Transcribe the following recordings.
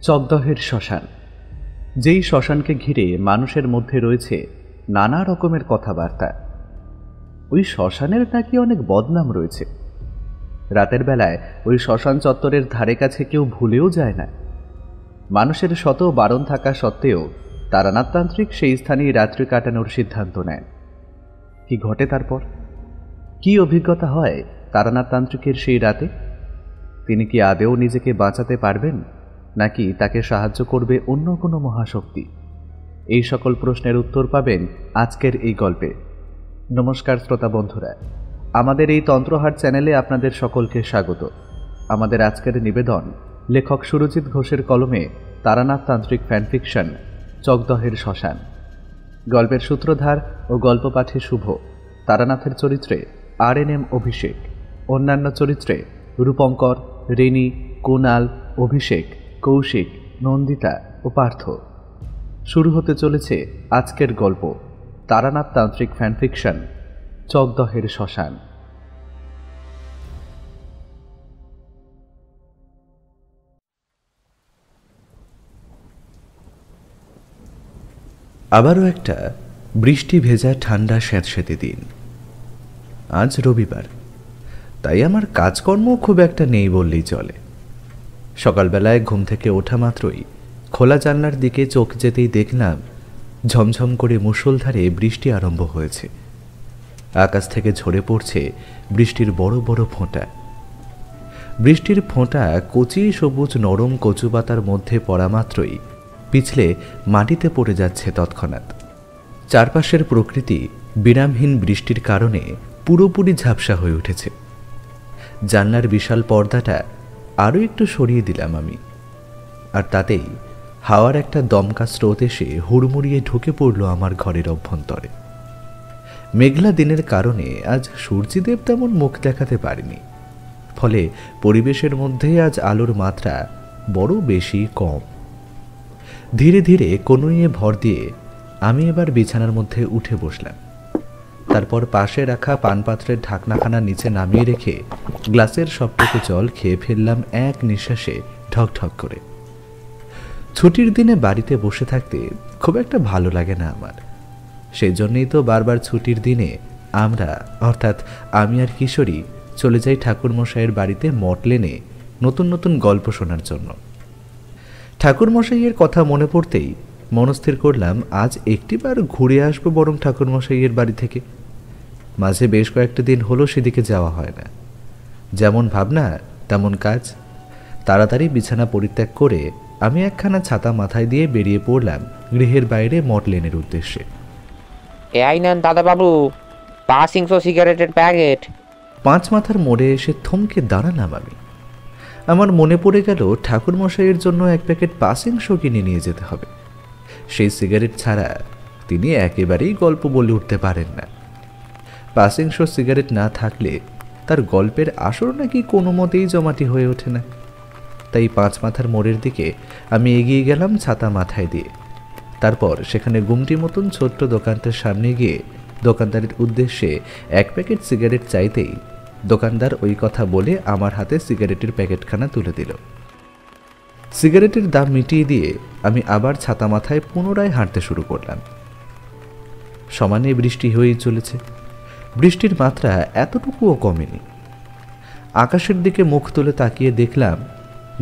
চকদহের শ্মশান, যেই শ্মশানকে ঘিরে মানুষের মধ্যে রয়েছে নানা রকমের কথাবার্তা। ওই শ্মশানের নাকি অনেক বদনাম রয়েছে। রাতের বেলায় ওই শ্মশান চত্বরের ধারে কাছে কেউ ভুলেও যায় না। মানুষের শত বারণ থাকা সত্ত্বেও তারানাথতান্ত্রিক সেই স্থানেই রাত্রি কাটানোর সিদ্ধান্ত নেন। কি ঘটে তারপর? কি অভিজ্ঞতা হয় তারানাথতান্ত্রিকের সেই রাতে? তিনি কি আদেও নিজেকে বাঁচাতে পারবেন, নাকি তাকে সাহায্য করবে অন্য কোনো মহাশক্তি? এই সকল প্রশ্নের উত্তর পাবেন আজকের এই গল্পে। নমস্কার শ্রোতা বন্ধুরা, আমাদের এই তন্ত্রহাট চ্যানেলে আপনাদের সকলকে স্বাগত। আমাদের আজকের নিবেদন লেখক সুরজিৎ ঘোষের কলমে তারানাথতান্ত্রিক ফ্যানফিকশন চকদহের শ্মশান। গল্পের সূত্রধার ও গল্প পাঠে শুভ। তারানাথের চরিত্রে RNM অভিষেক, অন্যান্য চরিত্রে রূপঙ্কর, রেনি, কুণাল, অভিষেক, কৌশিক, নন্দিতা ও পার্থ। শুরু হতে চলেছে আজকের গল্প, তারানাথতান্ত্রিক ফ্যানফিকশন চকদহের শ্মশান। আবারও একটা বৃষ্টি ভেজা ঠান্ডা স্যাঁতস্যাঁতে দিন। আজ রবিবার, তাই আমার কাজকর্ম খুব একটা নেই বললেই চলে। সকালবেলায় ঘুম থেকে ওঠা মাত্রই খোলা জানলার দিকে চোখ যেতেই দেখলাম ঝমঝম করে মুষলধারে বৃষ্টি আরম্ভ হয়েছে। আকাশ থেকে ঝরে পড়ছে বৃষ্টির বড় বড় ফোঁটা। বৃষ্টির ফোঁটা কচি সবুজ নরম কচু পাতার মধ্যে পড়া মাত্রই পিছলে মাটিতে পড়ে যাচ্ছে তৎক্ষণাৎ। চারপাশের প্রকৃতি বিরামহীন বৃষ্টির কারণে পুরোপুরি ঝাপসা হয়ে উঠেছে। জানলার বিশাল পর্দাটা আরও একটু সরিয়ে দিলাম আমি, আর তাতেই হাওয়ার একটা দমকা স্রোত এসে হুড়মুড়িয়ে ঢুকে পড়ল আমার ঘরের অভ্যন্তরে। মেঘলা দিনের কারণে আজ সূর্যদেব তেমন মুখ দেখাতে পারেনি, ফলে পরিবেশের মধ্যে আজ আলোর মাত্রা বড় বেশি কম। ধীরে ধীরে কনুইয়ে ভর দিয়ে আমি এবার বিছানার মধ্যে উঠে বসলাম। তারপর পাশে রাখা পানপাত্রের ঢাকনাখানা নিচে নামিয়ে রেখে গ্লাসের সবটুকু জল খেয়ে ফেললাম এক নিঃশ্বাসে, ঢকঢক করে। ছুটির দিনে বাড়িতে বসে থাকতে খুব একটা ভালো লাগে না আমার। সেই জন্যই তো বারবার ছুটির দিনে আমরা, অর্থাৎ আমি আর কিশোরী, চলে যাই ঠাকুরমশাইয়ের বাড়িতে মটলেনে নতুন নতুন গল্প শোনার জন্য। ঠাকুরমশাইয়ের কথা মনে পড়তেই মনস্থির করলাম আজ একটিবার ঘুরে আসবো বরং ঠাকুরমশাইয়ের বাড়ি থেকে। মাঝে বেশ কয়েকটা দিন হলো সেদিকে যাওয়া হয় না। যেমন ভাবনা তেমন কাজ। তাড়াতাড়ি বিছানা পরিত্যাগ করে আমি একখানা ছাতা মাথায় দিয়ে বেরিয়ে পড়লাম গৃহের বাইরে মটলেনের উদ্দেশ্যে। এই নেন দাদাবাবু, 500 সিগারেটের প্যাকেট। 5 মাথার মোড়ে এসে থমকে দাঁড়ালাম আমি। আমার মনে পড়ে গেল ঠাকুরমশাইয়ের জন্য এক প্যাকেট 500 কিনে নিয়ে যেতে হবে। সেই সিগারেট ছাড়া তিনি একেবারেই গল্প বলে উঠতে পারেন না। 500 সিগারেট না থাকলে তার গল্পের আসর নাকি কোনো মতেই জমাটি হয়ে ওঠে না। তাই 5 মাথার মোড়ের দিকে আমি এগিয়ে গেলাম ছাতা মাথায় দিয়ে। তারপর সেখানে গুমটি মতন ছোট্ট দোকানটার সামনে গিয়ে দোকানদারের উদ্দেশ্যে এক প্যাকেট সিগারেট চাইতেই দোকানদার ওই কথা বলে আমার হাতে সিগারেটের প্যাকেটখানা তুলে দিল। সিগারেটের দাম মিটিয়ে দিয়ে আমি আবার ছাতা মাথায় পুনরায় হাঁটতে শুরু করলাম। সমানে বৃষ্টি হয়েই চলেছে। বৃষ্টির মাত্রা এতটুকুও কমেনি। আকাশের দিকে মুখ তুলে তাকিয়ে দেখলাম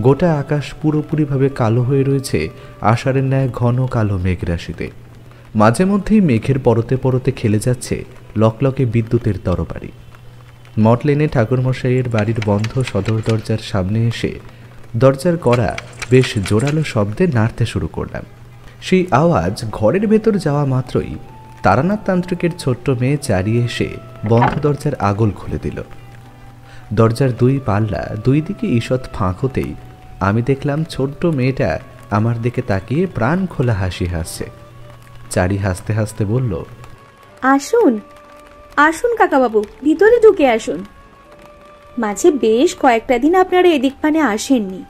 গোটা আকাশ পুরোপুরিভাবে কালো হয়ে রয়েছে আষাঢ়ের ন্যায় ঘন কালো মেঘরাশিতে। মাঝে মধ্যেই মেঘের পরতে পরতে খেলে যাচ্ছে লকলকে বিদ্যুতের তরবারি। মটলেনে ঠাকুরমশাইয়ের বাড়ির বন্ধ সদর দরজার সামনে এসে দরজার কড়া বেশ জোরালো শব্দে নাড়তে শুরু করলাম। সেই আওয়াজ ঘরের ভেতর যাওয়া মাত্রই তারানাথতান্ত্রিকের ছোট্ট মেয়ে চারিয়ে এসে বন্ধ দরজার আগল খুলে দিল। দরজার 2 পাল্লা 2 দিকে ঈষৎ ফাঁক হতেই আমি দেখলাম ছোট্ট মেয়েটা আমার দিকে তাকিয়ে প্রাণ খোলা হাসি হাসছে। চারি হাসতে হাসতে বলল, আসুন আসুন কাকাবাবু, ভিতরে ঢুকে আসুন। মাঝে বেশ কয়েকটা দিন আপনারা এদিক পানে আসেননি,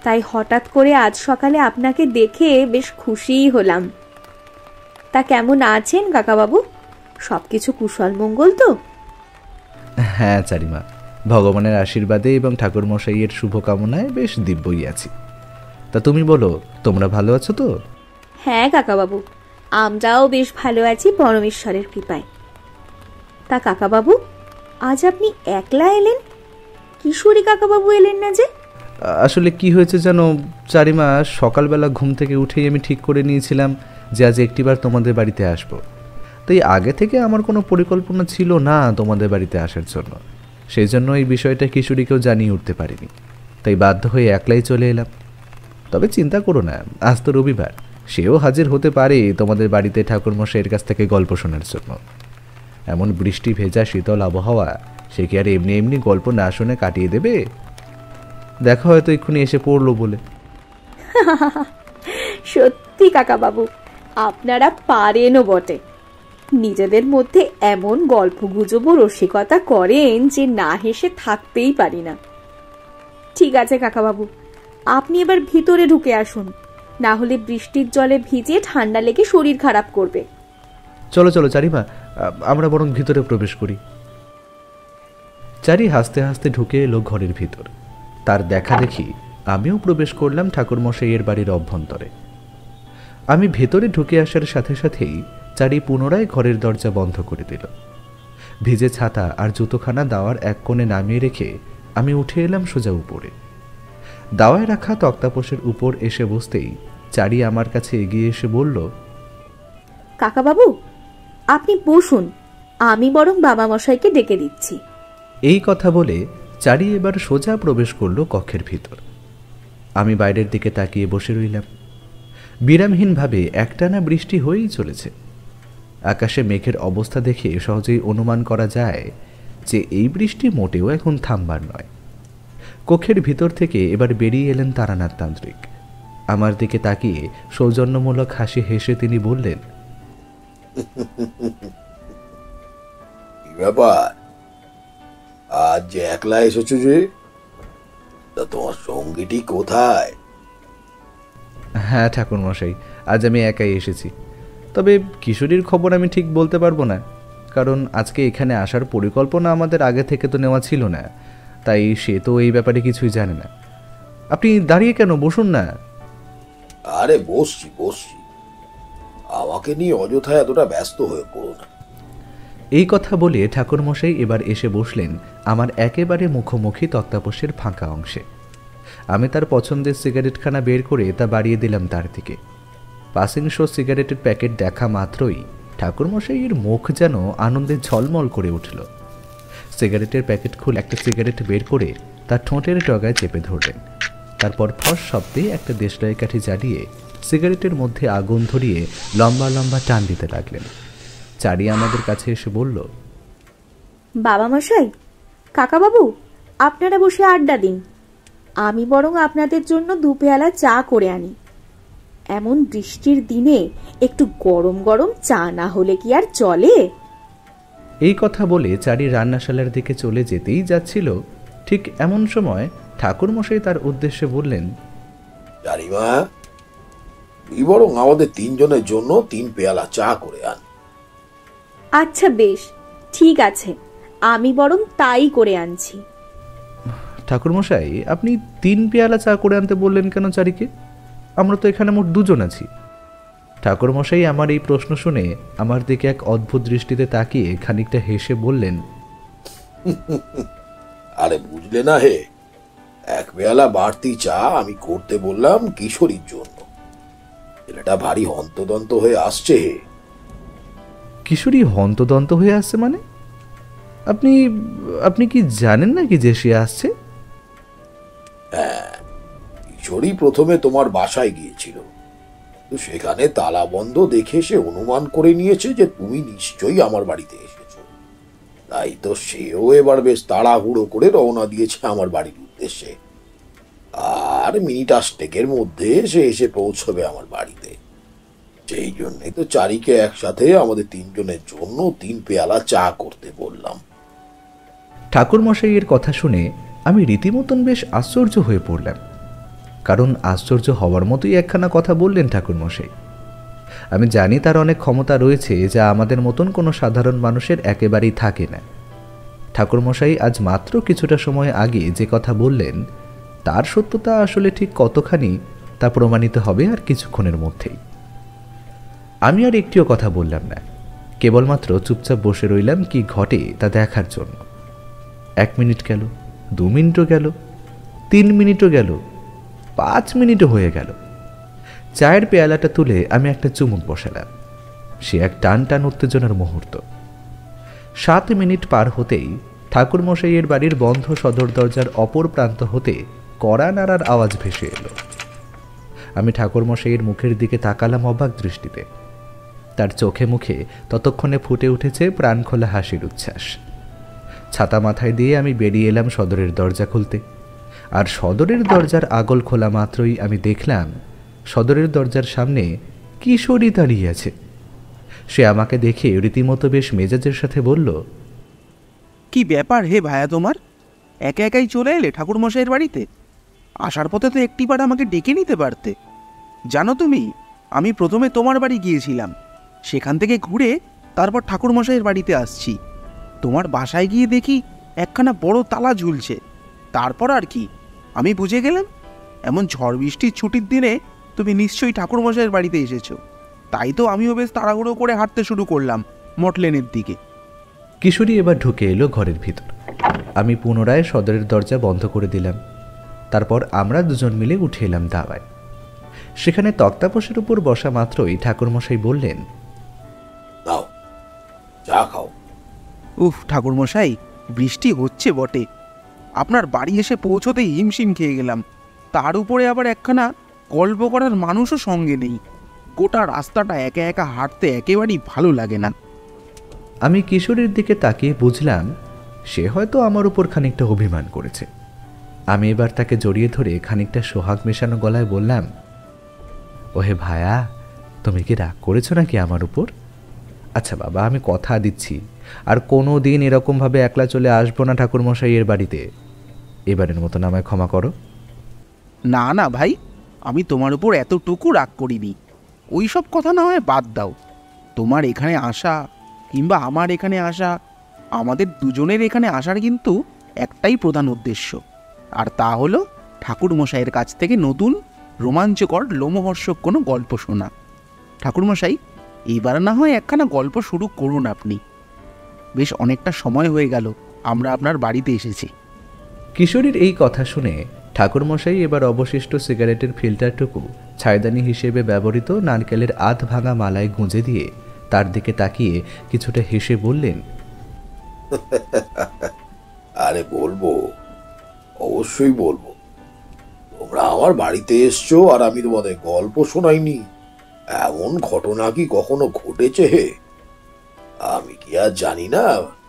তাই হঠাৎ করে আজ সকালে আপনাকে দেখে বেশ খুশিই হলাম। তা কেমন আছেন কাকাবাবু? সবকিছু কুশল মঙ্গল তো? হ্যাঁ চারিমা, ভগবানের আশীর্বাদে এবং ঠাকুরমশাইয়ের শুভকামনায় বেশ দিব্যই আছি। তা তুমি বলো, তোমরা ভালো আছো তো? হ্যাঁ কাকাবাবু, আমরাও বেশ ভালো আছি পরমেশ্বরের কৃপায়। তা কাকাবাবু, আজ আপনি একলা এলেন? কিশোরী কাকাবাবু এলেন না যে? আসলে কি হয়েছে জানো চারিমা, সকালবেলা ঘুম থেকে উঠেই আমি ঠিক করে নিয়েছিলাম যে আজ একটিবার তোমাদের বাড়িতে আসব। তাই আগে থেকে আমার কোনো পরিকল্পনা ছিল না তোমাদের বাড়িতে আসার জন্য। সেই জন্য এই বিষয়টা কিশোরীকেও জানিয়ে উঠতে পারিনি, তাই বাধ্য হয়ে একলাই চলে এলাম। তবে চিন্তা করো না, আজ তো রবিবার, সেও হাজির হতে পারে তোমাদের বাড়িতে ঠাকুরমশাইয়ের কাছ থেকে গল্প শোনার জন্য। এমন বৃষ্টি ভেজা শীতল আবহাওয়া, সে কি আর এমনি এমনি গল্প না শুনে কাটিয়ে দেবে? দেখা হয়তো এক্ষুনি এসে পড়লো বলে। সত্যি কাকাবাবু, আপনারা পারেনও বটে। নিজেদের মধ্যে এমন গল্প গুজব ও রসিকতা করেন যে না হেসে থাকতেই পারি না। ঠিক আছে কাকাবাবু, আপনি এবার ভিতরে ঢুকে আসুন, না হলে বৃষ্টির জলে ভিজে ঠান্ডা লেগে শরীর খারাপ করবে। চলো চলো চারিমা, আমরা বরং ভিতরে প্রবেশ করি। চারি হাসতে হাসতে ঢুকে এলো ঘরের ভিতর। তার দেখা দেখি আমিও প্রবেশ করলাম ঠাকুরমশাইয়ের বাড়ির অভ্যন্তরে। আমি ভেতরে ঢুকে আসার সাথে সাথেই চারি পুনরায় ঘরের দরজা বন্ধ করে দিল। ভিজে ছাতা আর জুতোখানা দাওয়ার এক কোণে নামিয়ে রেখে আমি উঠে এলাম সোজা উপরে। দাওয়ায় রাখা তক্তাপোষের উপর এসে বসতেই চারি আমার কাছে এগিয়ে এসে বলল, কাকাবাবু, আপনি বসুন, আমি বরং বাবা মশাইকে ডেকে দিচ্ছি। এই কথা বলে চারি এবার সোজা প্রবেশ করলো কক্ষের ভিতর। আমি বাইরের দিকে তাকিয়ে বসে রইলাম। বিরামহীনভাবে একটানা বৃষ্টি হয়েই চলেছে। আকাশে মেঘের অবস্থা দেখে সহজেই অনুমান করা যায় যে এই বৃষ্টি মোটেও এখন থামবার নয়। কক্ষের ভিতর থেকে এবার বেরিয়ে এলেন তারানাথ তান্ত্রিক। আমার দিকে তাকিয়ে সৌজন্যমূলক হাসি হেসে তিনি বললেন, কি ব্যাপার, আজ যে একলা এসেছো যে? তা তোমার সঙ্গীটি কোথায়? হ্যাঁ ঠাকুরমশাই, আজ আমি একাই এসেছি। তবে কিশোরীর খবর আমি ঠিক বলতে পারবো না, কারণ আজকে এখানে আসার পরিকল্পনা আমাদের আগে থেকে তো নেওয়া ছিল না, তাই সে তো এই ব্যাপারে কিছুই জানে না। আপনি দাঁড়িয়ে কেন, বসুন না। আরে বসছি বসছি, আমাকে নিয়ে অযথা এতটা ব্যস্ত হয়ে পড়ো না। এই কথা বলে ঠাকুরমশাই এবার এসে বসলেন আমার একেবারে মুখোমুখি তক্তাপোষের ফাঁকা অংশে। আমি তার পছন্দের সিগারেটখানা বের করে তা বাড়িয়ে দিলাম তার দিকে। পাসিং শো সিগারেটের প্যাকেট দেখা মাত্রই ঠাকুরমশাইয়ের মুখ যেন আনন্দে ঝলমল করে উঠল। সিগারেটের প্যাকেট খুলে একটা সিগারেট বের করে তার ঠোঁটের ডগায় চেপে ধরলেন। তারপর ফস শব্দে একটা দেশলাই কাঠি জ্বালিয়ে সিগারেটের মধ্যে আগুন ধরিয়ে লম্বা লম্বা টান দিতে লাগলেন। চারি আমাদের কাছে এসে বলল, বাবা মশাই, কাকাবাবু, আপনারা বসে আড্ডা দিন, আমি বরং আপনাদের জন্য দু পেয়ালা চা করে আনি। এমন বৃষ্টির দিনে একটু গরম গরম চা না হলে কি আর চলে? এই কথা বলে চারি রান্নাশালার দিকে চলে যেতেই যাচ্ছিল, ঠিক এমন সময় ঠাকুরমশাই তার উদ্দেশ্যে বললেন, চারিমা, তুই বরং আমাদের তিনজনের জন্য 3 পেয়ালা চা করে আন। আচ্ছা বেশ, ঠিক আছে, আমি বরং তাই করে আনছি। ঠাকুরমশাই, আপনি 3 পেয়ালা চা করে আনতে বললেন কেন চারিকে? আমরা তো এখানে মোট 2 জন আছি। ঠাকুরমশাই আমার এই প্রশ্ন শুনে আমার দিকে এক অদ্ভুত দৃষ্টিতে তাকিয়ে খানিকটা হেসে বললেন, আরে বুঝলে না হে, 1 পেয়ালা বাড়তি চা আমি করতে বললাম কিশোরীর জন্য। ছেলেটা ভারী হন্তদন্ত হয়ে আসছে হে। কিশোরী হন্তদন্ত হয়ে আসছে মানে? আপনি আপনি কি জানেন নাকি যে সে আসছে? হ্যাঁ, কিশোরী প্রথমে তোমার বাসায় গিয়েছিল, তো সেখানে তালা বন্ধ দেখে সে অনুমান করে নিয়েছে যে তুমি নিশ্চয়ই আমার বাড়িতে এসেছো। তাই তো সেও এবার বেশ তাড়াহুড়ো করে রওনা দিয়েছে আমার বাড়ির উদ্দেশ্যে। আর মিনিট 8 মধ্যে সে এসে পৌঁছবে আমার বাড়িতে। সেই জন্যই তো চারিকে একসাথে আমাদের 3 জনের জন্য 3 পেয়ালা চা করতে বললাম। ঠাকুরমশাইয়ের কথা শুনে আমি রীতিমতন বেশ আশ্চর্য হয়ে পড়লাম, কারণ আশ্চর্য হওয়ার মতোই একখানা কথা বললেন ঠাকুরমশাই। আমি জানি তার অনেক ক্ষমতা রয়েছে, যা আমাদের মতন কোনো সাধারণ মানুষের একেবারেই থাকে না। ঠাকুরমশাই আজ মাত্র কিছুটা সময় আগে যে কথা বললেন, তার সত্যতা আসলে ঠিক কতখানি তা প্রমাণিত হবে আর কিছুক্ষণের মধ্যেই। আমি আর একটিও কথা বললাম না, কেবলমাত্র চুপচাপ বসে রইলাম কি ঘটে তা দেখার জন্য। 1 মিনিট গেল, 2 মিনিটও গেল, 3 মিনিটও গেল, 5 মিনিটও হয়ে গেল। চায়ের পেয়ালাটা তুলে আমি একটা চুমুক বসালাম। সে এক টান টান উত্তেজনার মুহূর্ত। 7 মিনিট পার হতেই ঠাকুরমশাইয়ের বাড়ির বন্ধ সদর দরজার অপর প্রান্ত হতে কড়া নাড়ার আওয়াজ ভেসে এলো। আমি ঠাকুরমশাইয়ের মুখের দিকে তাকালাম অবাক দৃষ্টিতে। তার চোখে মুখে ততক্ষণে ফুটে উঠেছে প্রাণখোলা হাসির উচ্ছ্বাস। ছাতা মাথায় দিয়ে আমি বেরিয়ে এলাম সদরের দরজা খুলতে। আর সদরের দরজার আগল খোলা মাত্রই আমি দেখলাম সদরের দরজার সামনে কিশোরী দাঁড়িয়ে আছে। সে আমাকে দেখে রীতিমতো বেশ মেজাজের সাথে বলল, কি ব্যাপার হে ভায়া তোমার? একা একাই চলে এলে ঠাকুরমশাইয়ের বাড়িতে? আসার পথে তো একটিবার আমাকে ডেকে নিতে পারতে। জানো তুমি, আমি প্রথমে তোমার বাড়ি গিয়েছিলাম, সেখান থেকে ঘুরে তারপর ঠাকুরমশাইয়ের বাড়িতে আসছি। তোমার বাসায় গিয়ে দেখি একখানা বড় তালা ঝুলছে। তারপর আর কি, আমি বুঝে গেলাম এমন ঝড় বৃষ্টির ছুটির দিনে তুমি নিশ্চয়ই ঠাকুরমশাইয়ের বাড়িতে এসেছো। তাই তো আমিও বেশ তাড়াহুড়ো করে হাঁটতে শুরু করলাম মটলেনের দিকে। কিশোরী এবার ঢুকে এলো ঘরের ভিতর। আমি পুনরায় সদরের দরজা বন্ধ করে দিলাম। তারপর আমরা দুজন মিলে উঠে এলাম দাওয়ায়। সেখানে তক্তাপোষের উপর বসা মাত্রই ঠাকুরমশাই বললেন, নাও চা খাও। উফ ঠাকুরমশাই, বৃষ্টি হচ্ছে বটে। আপনার বাড়ি এসে পৌঁছতেই হিমশিম খেয়ে গেলাম। তার উপরে আবার একখানা গল্প করার মানুষও সঙ্গে নেই। গোটা রাস্তাটা একা একা হাঁটতে একেবারেই ভালো লাগে না। আমি কিশোরীর দিকে তাকিয়ে বুঝলাম সে হয়তো আমার উপর খানিকটা অভিমান করেছে। আমি এবার তাকে জড়িয়ে ধরে খানিকটা সোহাগ মেশানো গলায় বললাম, ওহে ভায়া, তুমি কি রাগ করেছো নাকি আমার উপর? আচ্ছা বাবা, আমি কথা দিচ্ছি আর কোনো দিন এরকমভাবে একলা চলে আসবো না ঠাকুরমশাইয়ের বাড়িতে। এবারের মতন আমায় ক্ষমা করো। না না ভাই, আমি তোমার উপর এতটুকু রাগ করিনি। ওই সব কথা না হয় বাদ দাও। তোমার এখানে আসা কিংবা আমার এখানে আসা, আমাদের দুজনের এখানে আসার কিন্তু একটাই প্রধান উদ্দেশ্য, আর তা হলো ঠাকুরমশাইয়ের কাছ থেকে নতুন রোমাঞ্চকর লোমহর্ষক কোনো গল্প শোনা। ঠাকুরমশাই, এইবার না হয় একখানা গল্প শুরু করুন আপনি। বেশ অনেকটা সময় হয়ে গেল আমরা আপনার বাড়িতে এসেছি। কিশোরীর এই কথা শুনে ঠাকুরমশাই এবার অবশিষ্ট সিগারেটের ফিল্টারটুকু ছায়দানি হিসেবে ব্যবহৃত নারকেলের আধ ভাঙা মালায় গুঁজে দিয়ে তার দিকে তাকিয়ে কিছুটা হেসে বললেন, আরে বলবো, অবশ্যই বলবো। তোমরা আমার বাড়িতে এসছো আর আমি তোমাদের গল্প শোনাইনি, এমন ঘটনা কি কখনো ঘটেছে হে? আমি কি আর জানি না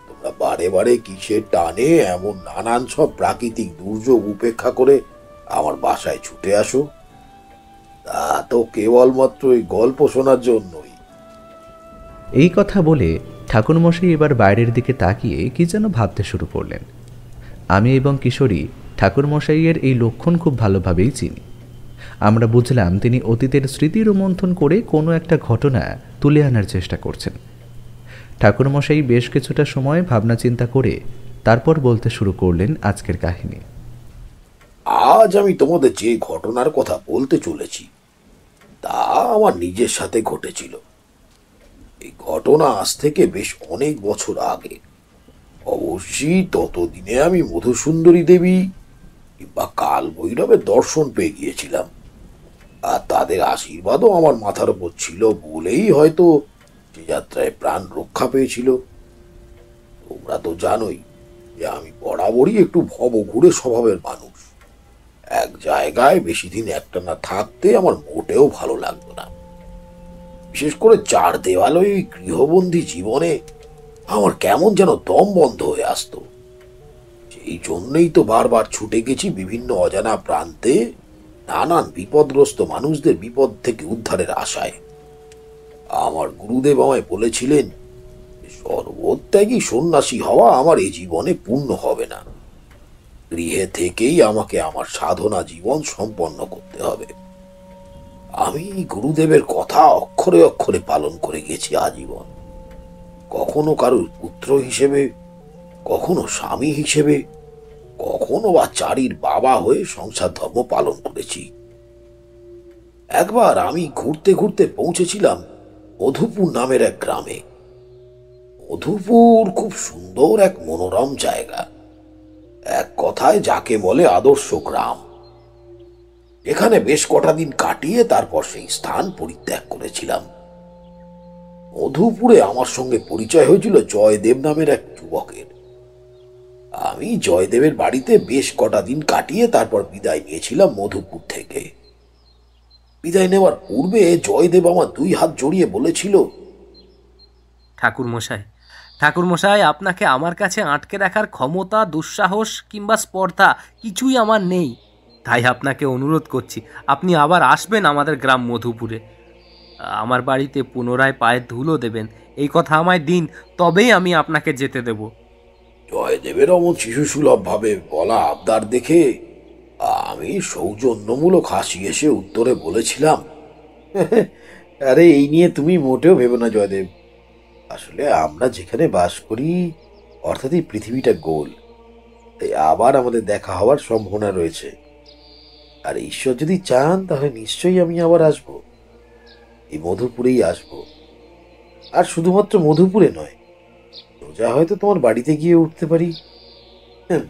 তোমরা বারে বারে কিসের টানে এমন নানান সব প্রাকৃতিক দুর্যোগ উপেক্ষা করে আমার বাসায় ছুটে আসো? তা তো কেবলমাত্র এই গল্প শোনার জন্যই। এই কথা বলে ঠাকুরমশাই এবার বাইরের দিকে তাকিয়ে কি যেন ভাবতে শুরু করলেন। আমি এবং কিশোরী ঠাকুরমশাইয়ের এই লক্ষণ খুব ভালোভাবেই চিনি। আমরা বুঝলাম তিনি অতীতের স্মৃতি রোমন্থন করে কোনো একটা ঘটনা তুলে আনার চেষ্টা করছেন। ঠাকুরমশাই বেশ কিছুটা সময় ভাবনা চিন্তা করে তারপর বলতে শুরু করলেন আজকের কাহিনী। আজ আমি তোমাদের যে ঘটনার কথা বলতে চলেছি তা আমার নিজের সাথে ঘটেছিল। এই ঘটনা আজ থেকে বেশ অনেক বছর আগে। অবশ্যই ততদিনে আমি মধুসুন্দরী দেবী কিংবা কাল ভৈরবের দর্শন পেয়ে গিয়েছিলাম, আর তাদের আশীর্বাদও আমার মাথার উপর ছিল বলেই হয়তো যে যাত্রায় প্রাণ রক্ষা পেয়েছিল। তোমরা তো জানোই যে আমি বরাবরই একটু ভবঘুরে স্বভাবের মানুষ। এক জায়গায় বেশি দিন একটানা থাকতে আমার মোটেও ভালো লাগতো না। বিশেষ করে 4 দেওয়ালয় এই গৃহবন্দী জীবনে আমার কেমন যেন দম বন্ধ হয়ে আসতো। সেই জন্যই তো বারবার ছুটে গেছি বিভিন্ন অজানা প্রান্তে নানান বিপদগ্রস্ত মানুষদের বিপদ থেকে উদ্ধারের আশায়। আমার গুরুদেব আমায় বলেছিলেন, সর্বত্যাগী সন্ন্যাসী হওয়া আমার এই জীবনে পূর্ণ হবে না। গৃহে থেকেই আমাকে আমার সাধনা জীবন সম্পন্ন করতে হবে। আমি গুরুদেবের কথা অক্ষরে অক্ষরে পালন করে গেছি আজীবন। কখনো কারোর পুত্র হিসেবে, কখনো স্বামী হিসেবে, কখনো বা চারির বাবা হয়ে সংসার ধর্ম পালন করেছি। একবার আমি ঘুরতে ঘুরতে পৌঁছেছিলাম মধুপুর নামের এক গ্রামে। মধুপুর খুব সুন্দর এক মনোরম জায়গা, এক কথায় যাকে বলে আদর্শ গ্রাম। এখানে বেশ কটা দিন কাটিয়ে তারপর সেই স্থান পরিত্যাগ করেছিলাম। মধুপুরে আমার সঙ্গে পরিচয় হয়েছিল জয়দেব নামের এক যুবকের। আমি জয়দেবের বাড়িতে বেশ কটা দিন কাটিয়ে তারপর বিদায় নিয়েছিলাম মধুপুর থেকে। বিদায় নেওয়ার পূর্বে জয়দেব আমার 2 হাত জড়িয়ে বলেছিল, ঠাকুরমশাই, আপনাকে আমার কাছে আটকে রাখার ক্ষমতা, দুঃসাহস কিংবা স্পর্ধা কিছুই আমার নেই। তাই আপনাকে অনুরোধ করছি, আপনি আবার আসবেন আমাদের গ্রাম মধুপুরে। আমার বাড়িতে পুনরায় পায়ের ধুলো দেবেন, এই কথা আমায় দিন, তবেই আমি আপনাকে যেতে দেব। জয়দেবের অমন শিশুসুলভ ভাবে বলা আবদার দেখে আমি সৌজন্যমূলক হাসি এসে উত্তরে বলেছিলাম, আরে এই নিয়ে তুমি মোটেও ভেবো না জয়দেব। আসলে আমরা যেখানে বাস করি, অর্থাৎ এই পৃথিবীটা গোল, তাই আবার আমাদের দেখা হওয়ার সম্ভাবনা রয়েছে। আর ঈশ্বর যদি চান তাহলে নিশ্চয়ই আমি আবার আসব, এই মধুপুরেই আসব। আর শুধুমাত্র মধুপুরে নয়, সোজা হয়তো তোমার বাড়িতে গিয়ে উঠতে পারি।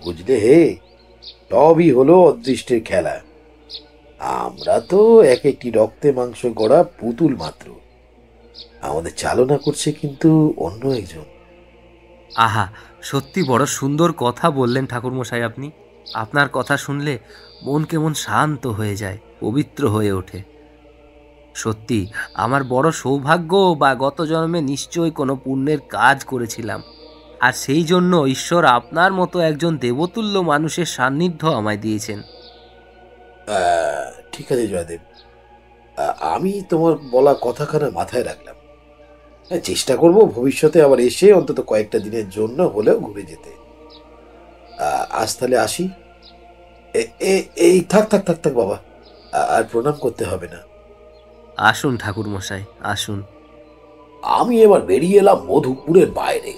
বুঝলে হে, সবই হলো অদৃষ্টের খেলা। আমরা তো এক একটি রক্তে মাংস গড়া পুতুল মাত্র, আমাদের চালনা করছে কিন্তু অন্য একজন। আহা, সত্যি বড় সুন্দর কথা বললেন ঠাকুরমশাই আপনি। আপনার কথা শুনলে মন কেমন শান্ত হয়ে যায়, পবিত্র হয়ে ওঠে। সত্যি আমার বড় সৌভাগ্য, বা গত জন্মে নিশ্চয়ই কোনো পুণ্যের কাজ করেছিলাম, আর সেই জন্য ঈশ্বর আপনার মতো একজন দেবতুল্য মানুষের সান্নিধ্য আমায় দিয়েছেন। ঠিক আছে জয়দেব, আমি তোমার বলা কথাখানা মাথায় রাখলাম। চেষ্টা করব ভবিষ্যতে আবার এসে অন্তত কয়েকটা দিনের জন্য হলেও ঘুরে যেতে। আজ তাহলে আসি। এই থাক থাক থাক থাক বাবা, আর প্রণাম করতে হবে না। আসুন ঠাকুরমশাই, আসুন। আমি এবার বেরিয়ে এলাম মধুপুরের বাইরে।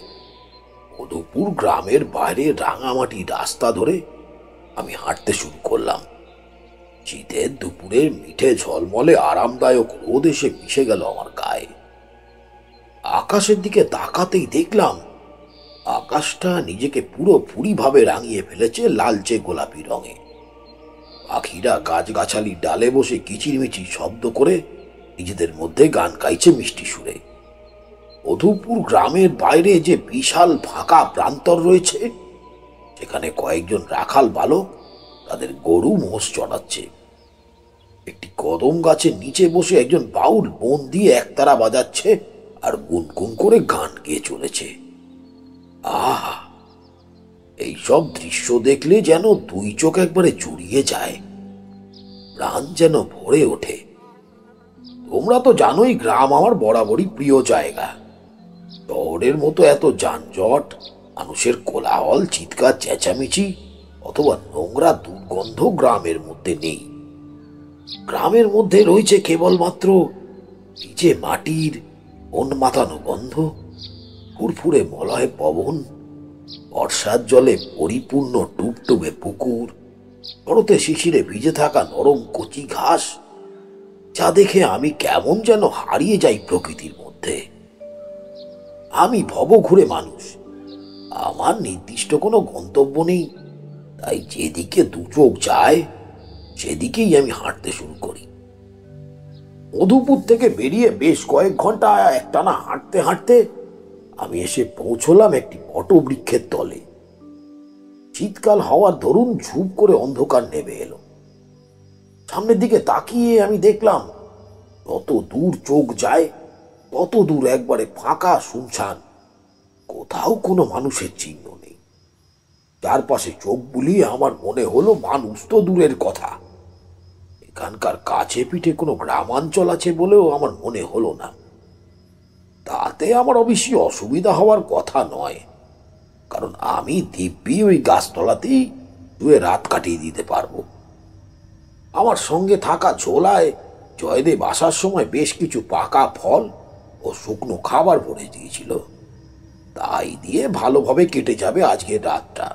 মধুপুর গ্রামের বাইরে রাঙামাটি রাস্তা ধরে আমি হাঁটতে শুরু করলাম। শীতের দুপুরের মিঠে ঝলমলে আরামদায়ক রোদ এসে মিশে গেল আমার গায়ে। আকাশের দিকে তাকাতেই দেখলাম আকাশটা নিজেকে পুরোপুরি ভাবে রাঙিয়ে ফেলেছে লালচে গোলাপি রঙে। পাখিরা গাছগাছালির ডালে বসে কিচিরমিচির শব্দ করে নিজেদের মধ্যে গান গাইছে মিষ্টি সুরে। মধুপুর গ্রামের বাইরে যে বিশাল ফাঁকা প্রান্তর রয়েছে, সেখানে কয়েকজন রাখাল বালক তাদের গরু মোষ চড়াচ্ছে। একটি কদম গাছের নিচে বসে একজন বাউল মন দিয়ে একতারা বাজাচ্ছে আর গুনগুন করে গান গেয়ে চলেছে। আহা, এইসব দৃশ্য দেখলে যেন 2 চোখ একবারে জুড়িয়ে যায়, প্রাণ যেন ভরে ওঠে। তোমরা তো জানোই গ্রাম আমার বরাবরই প্রিয় জায়গা। শহরের মতো এত যানজট, মানুষের কোলাহল, চিৎকার চেঁচামেচি অথবা নোংরা দুর্গন্ধ গ্রামের মধ্যে নেই। গ্রামের মধ্যে রয়েছে কেবলমাত্র নিচে মাটির মন মাতানো গন্ধ, ফুরফুরে মলয় পবন, বর্ষার জলে পরিপূর্ণ টুপটুপে পুকুর, শরতে শিশিরে ভিজে থাকা নরম কচি ঘাস, যা দেখে আমি কেমন যেন হারিয়ে যাই প্রকৃতির মধ্যে। আমি ভবঘুরে মানুষ, আমার নির্দিষ্ট কোনো গন্তব্য নেই, তাই যেদিকে 2 চোখ যায় সেদিকেই আমি হাঁটতে শুরু করি। মধুপুর থেকে বেরিয়ে বেশ কয়েক ঘন্টা একটানা হাঁটতে হাঁটতে আমি এসে পৌঁছলাম একটি বটবৃক্ষের তলে। শীতকাল হওয়ার দরুন ঝুপ করে অন্ধকার নেমে এলো। সামনের দিকে তাকিয়ে আমি দেখলাম যত দূর চোখ যায় তত দূর একবারে ফাঁকা শুনশান, কোথাও কোনো মানুষের চিহ্ন নেই। চারপাশে চোখ বুলিয়ে আমার মনে হলো মানুষ তো দূরের কথা, এখানকার কাছে পিঠে কোনো গ্রামাঞ্চল আছে বলেও আমার মনে হলো না। তাতে আমার অবশ্যই অসুবিধা হওয়ার কথা নয়, কারণ আমি দিব্যি ওই গাছতলাতেই শুয়ে রাত কাটিয়ে দিতে পারবো। আমার সঙ্গে থাকা ঝোলায় জয়দেব আসার সময় বেশ কিছু পাকা ফল ও শুকনো খাবার ভরে দিয়েছিল, তাই দিয়ে ভালোভাবে কেটে যাবে আজকের রাতটা।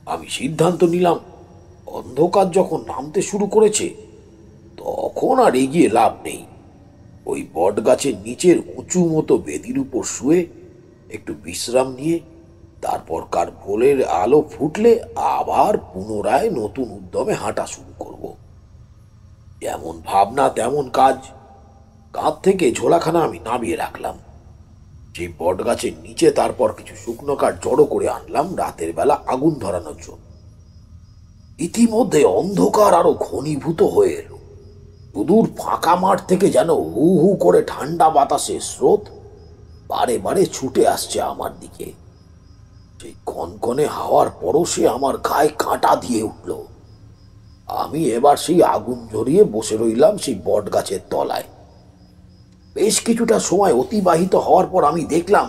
আমি সিদ্ধান্ত নিলাম অন্ধকার যখন নামতে শুরু করেছে তখন তখন আর এগিয়ে লাভ নেই। ওই বট গাছের নিচের উঁচু মতো বেদির উপর শুয়ে একটু বিশ্রাম নিয়ে তারপর কার ভোরের আলো ফুটলে আবার পুনরায় নতুন উদ্যমে হাঁটা শুরু করব। যেমন ভাবনা তেমন কাজ। কাঁধ থেকে ঝোলাখানা আমি নামিয়ে রাখলাম। সেই বট গাছের নিচে তারপর কিছু শুকনো কাঠ জড়ো করে আনলাম রাতের বেলা আগুন ধরানোর জন্য। ইতিমধ্যে অন্ধকার আরো ঘনীভূত হয়ে এলো। সুদূর ফাঁকা মাঠ থেকে যেন হু হু করে ঠান্ডা বাতাসের স্রোত বারে বারে ছুটে আসছে আমার দিকে। সেই কনকনে হাওয়ার পরশে আমার গায়ে কাঁটা দিয়ে উঠল। আমি এবার সেই আগুন ঝরিয়ে বসে রইলাম সেই বট গাছের তলায়। বেশ কিছুটা সময় অতিবাহিত হওয়ার পর আমি দেখলাম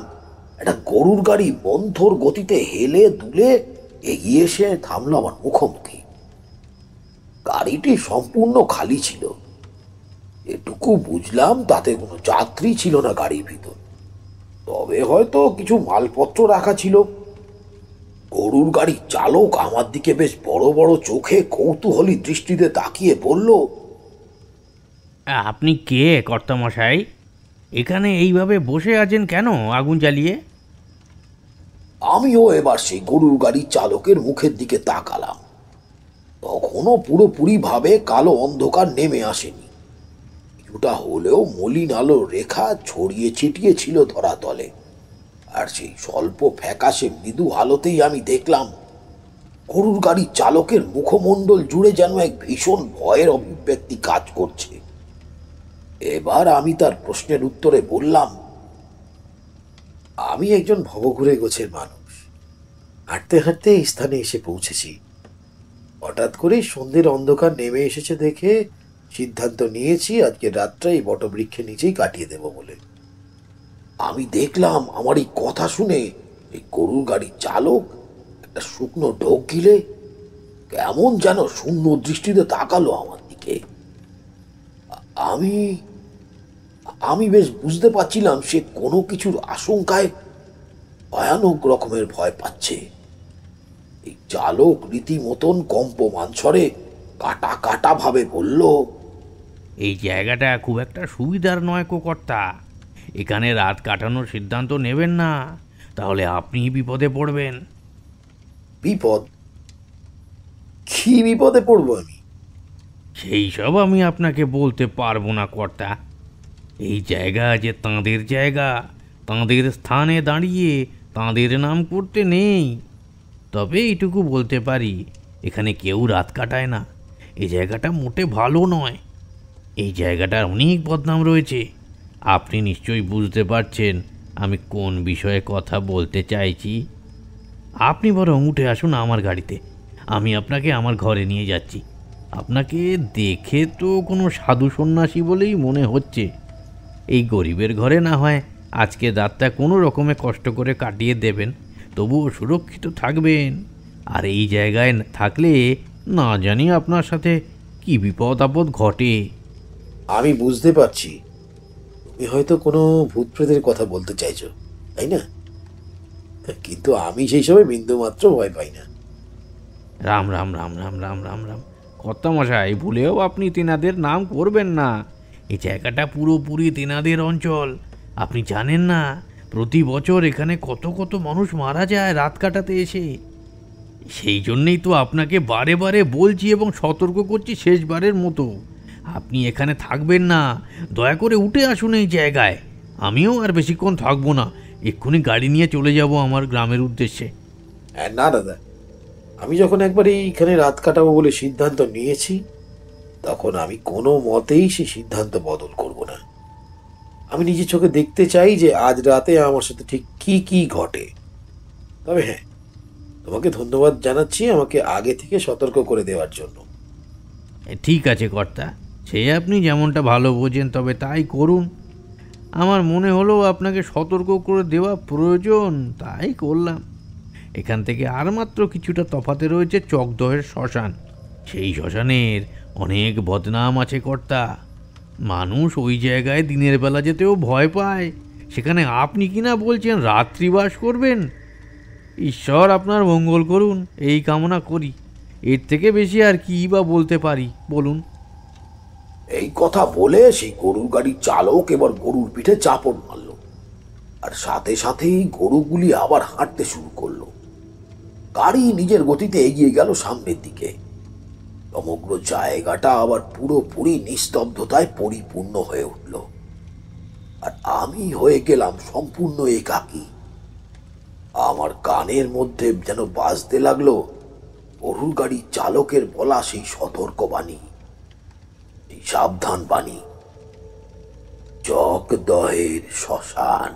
একটা গরুর গাড়ি মন্থর গতিতে হেলে দুলে এগিয়ে এসে থামলো আমার মুখোমুখি। গাড়িটি সম্পূর্ণ খালি ছিল। এটুকু বুঝলাম তাতে কোনো যাত্রী ছিল না গাড়ির ভিতর, তবে হয়তো কিছু মালপত্র রাখা ছিল। গরুর গাড়ির চালক আমার দিকে বেশ বড় বড় চোখে কৌতূহলী দৃষ্টিতে তাকিয়ে বলল, আপনি কে কর্তামশাই? এখানে এইভাবে বসে আছেন কেন আগুন জ্বালিয়ে? আমিও এবার সেই গরুর গাড়ির চালকের মুখের দিকে তাকালাম। তখনও পুরোপুরি ভাবে কালো অন্ধকার নেমে আসেনি। কিছুটা হলেও মলিন আলোর রেখা ছড়িয়ে ছিটিয়ে ছিল ধরাতলে। আর সেই স্বল্প ফ্যাকাশে মৃদু আলোতেই আমি দেখলাম গরুর গাড়ির চালকের মুখমণ্ডল জুড়ে যেন এক ভীষণ ভয়ের অভিব্যক্তি কাজ করছে। এবার আমি তার প্রশ্নের উত্তরে বললাম, আমি একজন ভবঘুরে গোছের মানুষ। হাঁটতে হাঁটতে এই স্থানে এসে পৌঁছেছি। হঠাৎ করে সন্ধ্যের অন্ধকার নেমে এসেছে দেখে সিদ্ধান্ত নিয়েছি আজকে রাতটা এই বটবৃক্ষের নিচেই কাটিয়ে দেব বলে। আমি দেখলাম আমার এই কথা শুনে এই গরুর গাড়ির চালক একটা শুকনো ঢোক গিলে কেমন যেন শূন্য দৃষ্টিতে তাকালো আমার দিকে। আমি বেশ বুঝতে পারছিলাম সে কোনো কিছুর আশঙ্কায় ভয়ানক রকমের ভয় পাচ্ছে। এই চালক রীতিমতন কম্পমান স্বরে কাটা কাটা ভাবে বলল, এই জায়গাটা খুব একটা সুবিধার নয় কর্তা। এখানে রাত কাটানোর সিদ্ধান্ত নেবেন না, তাহলে আপনি বিপদে পড়বেন। বিপদ? কি বিপদে পড়বো আমি? সেই সব আমি আপনাকে বলতে পারবো না কর্তা। এই জায়গা যে তাঁদের জায়গা, তাঁদের স্থানে দাঁড়িয়ে তাঁদের নাম করতে নেই। তবে এইটুকু বলতে পারি, এখানে কেউ রাত কাটায় না। এই জায়গাটা মোটে ভালো নয়। এই জায়গাটার অনেক বদনাম রয়েছে। আপনি নিশ্চয়ই বুঝতে পারছেন আমি কোন বিষয়ে কথা বলতে চাইছি। আপনি বরং উঠে আসুন আমার গাড়িতে, আমি আপনাকে আমার ঘরে নিয়ে যাচ্ছি। আপনাকে দেখে তো কোনো সাধু সন্ন্যাসী বলেই মনে হচ্ছে। এই গরিবের ঘরে না হয় আজকে রাতটা কোনো রকমে কষ্ট করে কাটিয়ে দেবেন, তবুও সুরক্ষিত থাকবেন। আর এই জায়গায় থাকলে না জানি আপনার সাথে কি বিপদ আপদ ঘটে। আমি বুঝতে পারছি তুমি হয়তো কোনো ভূত প্রেতের কথা বলতে চাইছো, তাই না? কিন্তু আমি সেই সময় বিন্দু মাত্র ভয় পাই না। রাম রাম রাম রাম রাম রাম রাম কর্তামশাই, ভুলেও আপনি তেনাদের নাম করবেন না। এই জায়গাটা পুরোপুরি তেনাদের অঞ্চল। আপনি জানেন না প্রতি বছর এখানে কত কত মানুষ মারা যায় রাত কাটাতে এসে। সেই জন্যেই তো আপনাকে বারে বারে বলছি এবং সতর্ক করছি শেষবারের মতো, আপনি এখানে থাকবেন না। দয়া করে উঠে আসুন এই জায়গায়। আমিও আর বেশিক্ষণ থাকবো না, এক্ষুনি গাড়ি নিয়ে চলে যাব আমার গ্রামের উদ্দেশ্যে। না দাদা, আমি যখন একবার এইখানে রাত কাটাবো বলে সিদ্ধান্ত নিয়েছি, তখন আমি কোনো মতেই সেই সিদ্ধান্ত বদল করব না। আমি নিজের চোখে দেখতে চাই যে আজ রাতে আমার সাথে ঠিক কি কি ঘটে। তবে হ্যাঁ, তোমাকে ধন্যবাদ জানাচ্ছি আমাকে আগে থেকে সতর্ক করে দেওয়ার জন্য। ঠিক আছে কর্তা, সে আপনি যেমনটা ভালো বোঝেন তবে তাই করুন। আমার মনে হলো আপনাকে সতর্ক করে দেওয়া প্রয়োজন, তাই করলাম। এখান থেকে আর মাত্র কিছুটা তফাতে রয়েছে চকদহের শ্মশান। সেই শ্মশানের অনেক বদনাম আছে কর্তা। মানুষ ওই জায়গায় দিনের বেলা যেতেও ভয় পায়, সেখানে আপনি কিনা বলছেন রাত্রিবাস করবেন। ঈশ্বর আপনার মঙ্গল করুন, এই কামনা করি। এর থেকে বেশি আর কী বা বলতে পারি বলুন। এই কথা বলে সেই গরুর গাড়ির চালক এবার গরুর পিঠে চাপড় মারল, আর সাথে সাথেই গরুগুলি আবার হাঁটতে শুরু করলো। গাড়ি নিজের গতিতে এগিয়ে গেল সামনের দিকে। সমগ্র জায়গাটা আবার পুরোপুরি নিস্তব্ধতায় পরিপূর্ণ হয়ে উঠল, আর আমি হয়ে গেলাম সম্পূর্ণ একাকী। আমার কানের মধ্যে যেন বাজতে লাগলো গরুর গাড়ির চালকের বলা সেই সতর্ক বাণী, এই সাবধান বাণী, জগদহের শ্মশান।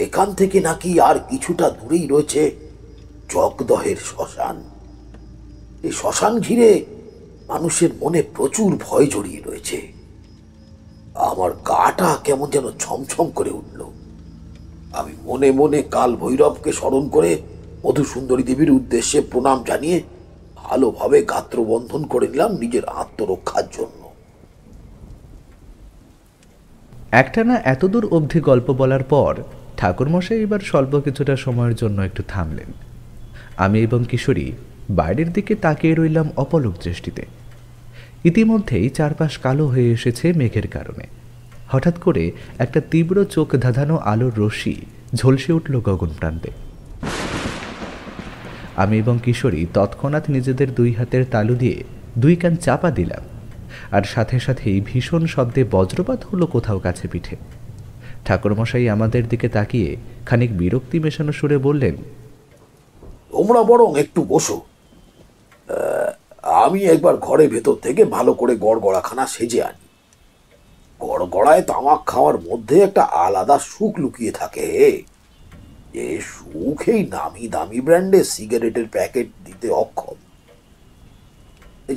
এখান থেকে নাকি আর কিছুটা দূরেই রয়েছে জগদহের শ্মশান। এই শ্মশান ঘিরে মানুষের মনে প্রচুর ভয় জড়িয়ে রয়েছে। আমার গাটা কেমন যেন ছমছম করে উঠল। আমি মনে মনে কাল ভৈরবকে স্মরণ করে মধুসুন্দরী দেবীর উদ্দেশ্যে প্রণাম জানিয়ে ভালোভাবে গাত্রবন্ধন করে নিলাম নিজের আত্মরক্ষার জন্য। একটানা এতদূর অবধি গল্প বলার পর ঠাকুরমশাই এবার স্বল্প কিছুটা সময়ের জন্য একটু থামলেন। আমি এবং কিশোরী বাইরের দিকে তাকিয়ে রইলাম অপলক দৃষ্টিতে। ইতিমধ্যেই চারপাশ কালো হয়ে এসেছে মেঘের কারণে। হঠাৎ করে একটা তীব্র চোখ ধাঁধানো আলোর রশ্মি ঝলসে উঠল গগন প্রান্তে। আমি এবং কিশোরী তৎক্ষণাৎ নিজেদের দুই হাতের তালু দিয়ে দুই কান চাপা দিলাম, আর সাথে সাথেই ভীষণ শব্দে বজ্রপাত হলো কোথাও কাছে পিঠে। ঠাকুরমশাই আমাদের দিকে তাকিয়ে খানিক বিরক্তি মেশানো সুরে বললেন, তোমরা বরং একটু বসো, আমি একবার ঘরের ভেতর থেকে ভালো করে গড়গড়াখানা সেজে আনি। গড়গড়ায় তামাক খাওয়ার মধ্যে একটা আলাদা সুখ লুকিয়ে থাকে। এ সুখ এই নামি দামি ব্র্যান্ডের সিগারেটের প্যাকেট দিতে অক্ষম।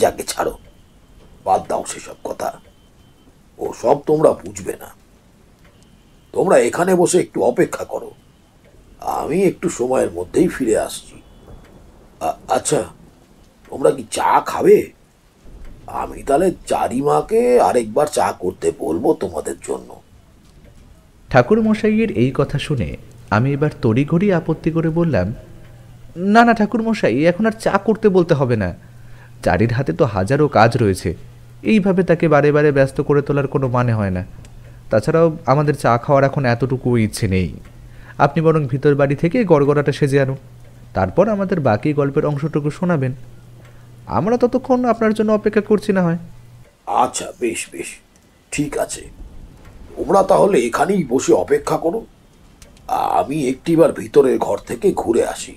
যাকে ছাড়ো, বাদ দাও সেসব কথা, ও সব তোমরা বুঝবে না। তোমরা এখানে বসে একটু অপেক্ষা করো, আমি একটু সময়ের মধ্যেই ফিরে আসছি। আচ্ছা, তোমরা কি চা খাবে? আমি তাহলে চারিমাকে আরেকবার চা করতে বলবো তোমাদের জন্য। ঠাকুরমশাইয়ের এই কথা শুনে আমি এবার তড়িঘড়ি আপত্তি করে বললাম, না না ঠাকুরমশাই, এখন আর চা করতে বলতে হবে না। চারির হাতে তো হাজারো কাজ রয়েছে, এইভাবে তাকে বারে বারে ব্যস্ত করে তোলার কোনো মানে হয় না। তাছাড়াও আমাদের চা খাওয়ার এখন এতটুকু ইচ্ছে নেই। আপনি বরং ভিতর বাড়ি থেকে গড়গড়াটা সেজে আনুন, তারপর আমাদের বাকি গল্পের অংশটুকু শোনাবেন। আমরা ততক্ষণ আপনার জন্য অপেক্ষা করছি না হয়। আচ্ছা, বেশ বেশ, ঠিক আছে, তোমরা তাহলে এখানেই বসে অপেক্ষা করো, আমি একটিবার ভিতরের ঘর থেকে ঘুরে আসি।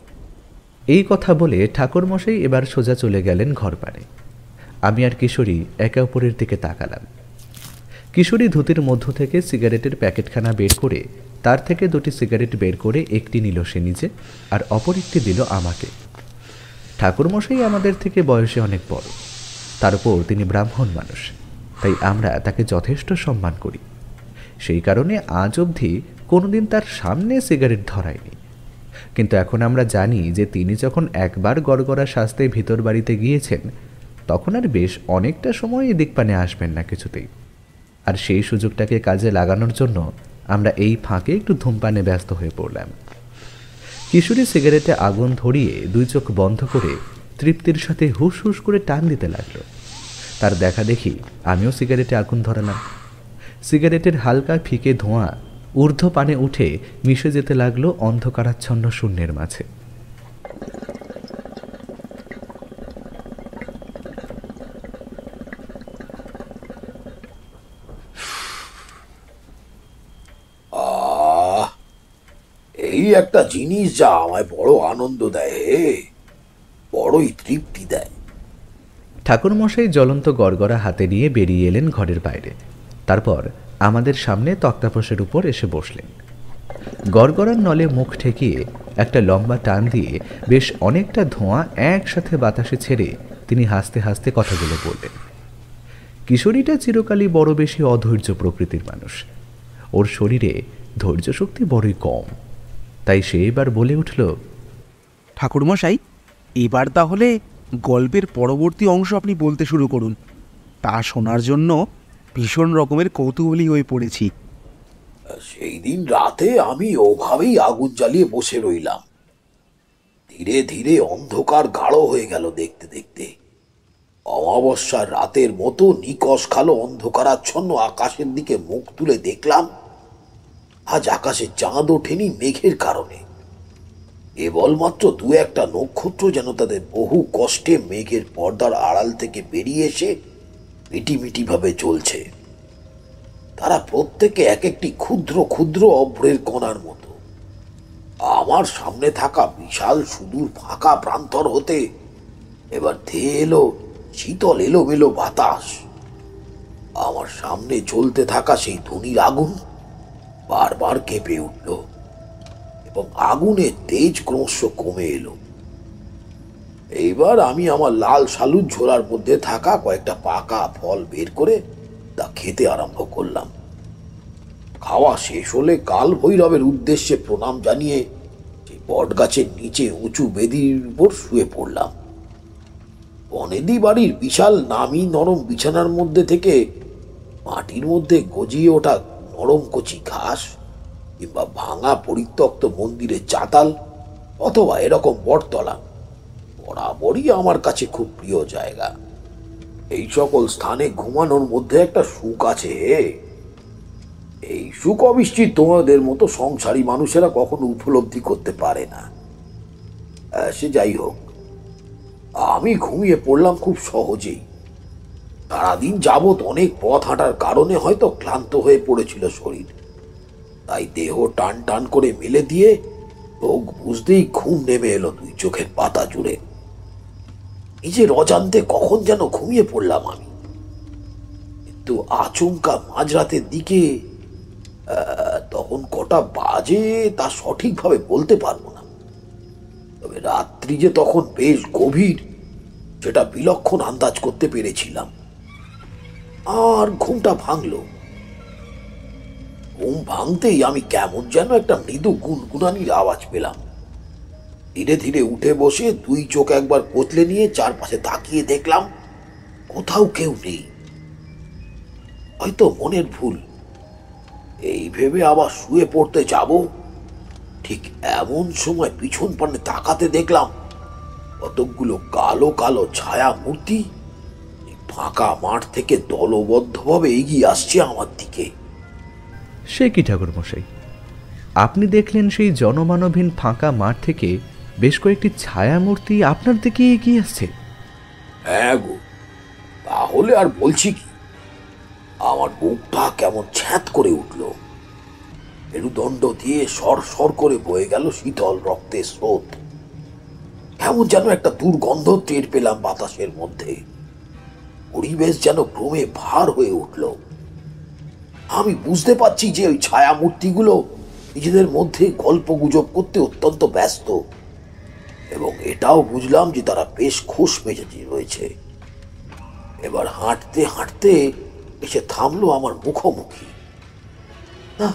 এই কথা বলে ঠাকুরমশাই এবার সোজা চলে গেলেন ঘর পাড়ে। আমি আর কিশোরী একে অপরের দিকে তাকালাম। কিশোরী ধুতির মধ্য থেকে সিগারেটের প্যাকেটখানা বের করে তার থেকে দুটি সিগারেট বের করে একটি নিল সে নিজে, আর অপর একটি দিল আমাকে। ঠাকুরমশাই আমাদের থেকে বয়সে অনেক বড়, তার উপর তিনি ব্রাহ্মণ মানুষ, তাই আমরা তাকে যথেষ্ট সম্মান করি। সেই কারণে আজ অবধি কোনোদিন তার সামনে সিগারেট ধরায়নি। কিন্তু এখন আমরা জানি যে তিনি যখন একবার গড়গড়া সাজতে ভিতর বাড়িতে গিয়েছেন, তখন আর বেশ অনেকটা সময় এদিক পানে আসবেন না কিছুতেই। আর সেই সুযোগটাকে কাজে লাগানোর জন্য আমরা এই ফাঁকে একটু ধূমপানে ব্যস্ত হয়ে পড়লাম। কিশোরী সিগারেটে আগুন ধরিয়ে দুই চোখ বন্ধ করে তৃপ্তির সাথে হুস হুস করে টান দিতে লাগলো। তার দেখা দেখি আমিও সিগারেটে আগুন ধরালাম। সিগারেটের হালকা ফিকে ধোঁয়া ঊর্ধ্ব পানে উঠে মিশে যেতে লাগলো অন্ধকারাচ্ছন্ন শূন্যের মাঝে। এই একটা জিনিস যা আমায় বড় আনন্দ দেয়, হে বড়ই তৃপ্তি দেয়। ঠাকুরমশাই জ্বলন্ত গড়গড়া হাতে নিয়ে বেরিয়ে এলেন ঘরের বাইরে। তারপর আমাদের সামনে তক্তাপোষের উপর এসে বসলেন। গড়গড়ার নলে মুখ ঠেকিয়ে একটা লম্বা টান দিয়ে বেশ অনেকটা ধোঁয়া একসাথে বাতাসে ছেড়ে তিনি হাসতে হাসতে কথাগুলো বললেন। কিশোরীটা চিরকালই বড় বেশি অধৈর্য প্রকৃতির মানুষ, ওর শরীরে ধৈর্য শক্তি বড়ই কম, তাই সে এবার বলে উঠল, ঠাকুরমশাই, এবার তাহলে গল্পের পরবর্তী অংশ আপনি বলতে শুরু করুন। তা শোনার জন্য ভীষণ রকমের কৌতূহলী হয়ে পড়েছি। সেই দিন রাতে আমি ওভাবেই আগুন জ্বালিয়ে বসে রইলাম। ধীরে ধীরে অন্ধকার গাঢ় হয়ে গেল দেখতে দেখতে। অমাবস্যার রাতের মতো নিকষ কালো অন্ধকারাচ্ছন্ন আকাশের দিকে মুখ তুলে দেখলাম আজ আকাশে চাঁদ ওঠেনি মেঘের কারণে। কেবলমাত্র দু একটা নক্ষত্র যেন তাদের বহু কষ্টে মেঘের পর্দার আড়াল থেকে বেরিয়ে এসে মিটিমিটি ভাবে জ্বলছে। তারা প্রত্যেকে এক একটি ক্ষুদ্র ক্ষুদ্র অভ্রের কণার মতো। আমার সামনে থাকা বিশাল সুদূর ফাঁকা প্রান্তর হতে এবার ধেয়ে এলো শীতল এলোমেলো বাতাস। আমার সামনে জ্বলতে থাকা সেই ধুনির আগুন বারবার কেঁপে উঠল এবং আগুনের তেজ ক্রমশ কমে এলো। এইবার আমি আমার লাল শালুর ঝোলার মধ্যে থাকা কয়েকটা পাকা ফল বের করে তা খেতে আরম্ভ করলাম। খাওয়া শেষ হলে কাল ভৈরবের উদ্দেশ্যে প্রণাম জানিয়ে সেই বট গাছের নিচে উঁচু বেদির উপর শুয়ে পড়লাম। বনেদি বাড়ির বিশাল নামি নরম বিছানার মধ্যে থেকে মাটির মধ্যে গজিয়ে ওঠা নরম কচি ঘাস কিংবা ভাঙা পরিত্যক্ত মন্দিরের চাতাল অথবা এরকম বটতলা বরাবরই আমার কাছে খুব প্রিয় জায়গা। এই সকল স্থানে ঘুমানোর মধ্যে একটা সুখ আছে। এই সুখ অবশ্যই তোমাদের মতো সংসারী মানুষেরা কখনো উপলব্ধি করতে পারে না। সে যাই হোক, আমি ঘুমিয়ে পড়লাম খুব সহজেই। সারাদিন যাবৎ অনেক পথ হাঁটার কারণে হয়তো ক্লান্ত হয়ে পড়েছিল শরীর, তাই দেহ টান টান করে মেলে দিয়ে চোখ বুঝতেই ঘুম নেমে এলো দুই চোখের পাতা জুড়ে। নিজের অজান্তে কখন যেন ঘুমিয়ে পড়লাম আমি, কিন্তু আচমকা মাঝরাতের দিকে তখন কটা বাজে তা সঠিকভাবে বলতে পারবো না, তবে রাত্রি যে তখন বেশ গভীর সেটা বিলক্ষণ আন্দাজ করতে পেরেছিলাম। আর ঘুমটা ভাঙলো। ঘুম ভাঙতেই আমি কেমন যেন একটা মৃদু গুনগুনানির আওয়াজ পেলাম। ধীরে ধীরে উঠে বসে দুই চোখ একবার কচলে নিয়ে চারপাশে তাকিয়ে দেখলাম কোথাও কেউ নেই। হয়তো মনের ভুল। এই ভেবে আবার শুয়ে পড়তে যাব, ঠিক এমন সময় পিছন পানে তাকাতে দেখলাম কতকগুলো কালো কালো ছায়া মূর্তি ফাঁকা মাঠ থেকে দলবদ্ধভাবে এগিয়ে আসছে আমার দিকে। সে কি ঠাকুরমশাই, আপনি দেখলেন সেই জনমানবহীন ফাঁকা মাঠ থেকে বেশ কয়েকটি ছায়ামূর্তি আপনার দিকে এগিয়ে আসছে? হ্যাঁ গো, তাহলে আর বলছি কি, আমার বুকটা কেমন ছ্যাঁত করে উঠল। মেরুদণ্ড দিয়ে সর সর করে বয়ে গেল শীতল রক্তের স্রোত। কেমন যেন একটা দুর্গন্ধ টের পেলাম বাতাসের মধ্যে। পরিবেশ যেন ক্রমে ভার হয়ে উঠল। আমি বুঝতে পারছি যে ওই ছায়া মূর্তিগুলো নিজেদের মধ্যে গল্প গুজব করতে অত্যন্ত ব্যস্ত, এবং এটাও বুঝলাম যে তারা বেশ খুশ মেজাজে রয়েছে। এবার হাঁটতে হাঁটতে এসে থামলো আমার মুখোমুখি। না,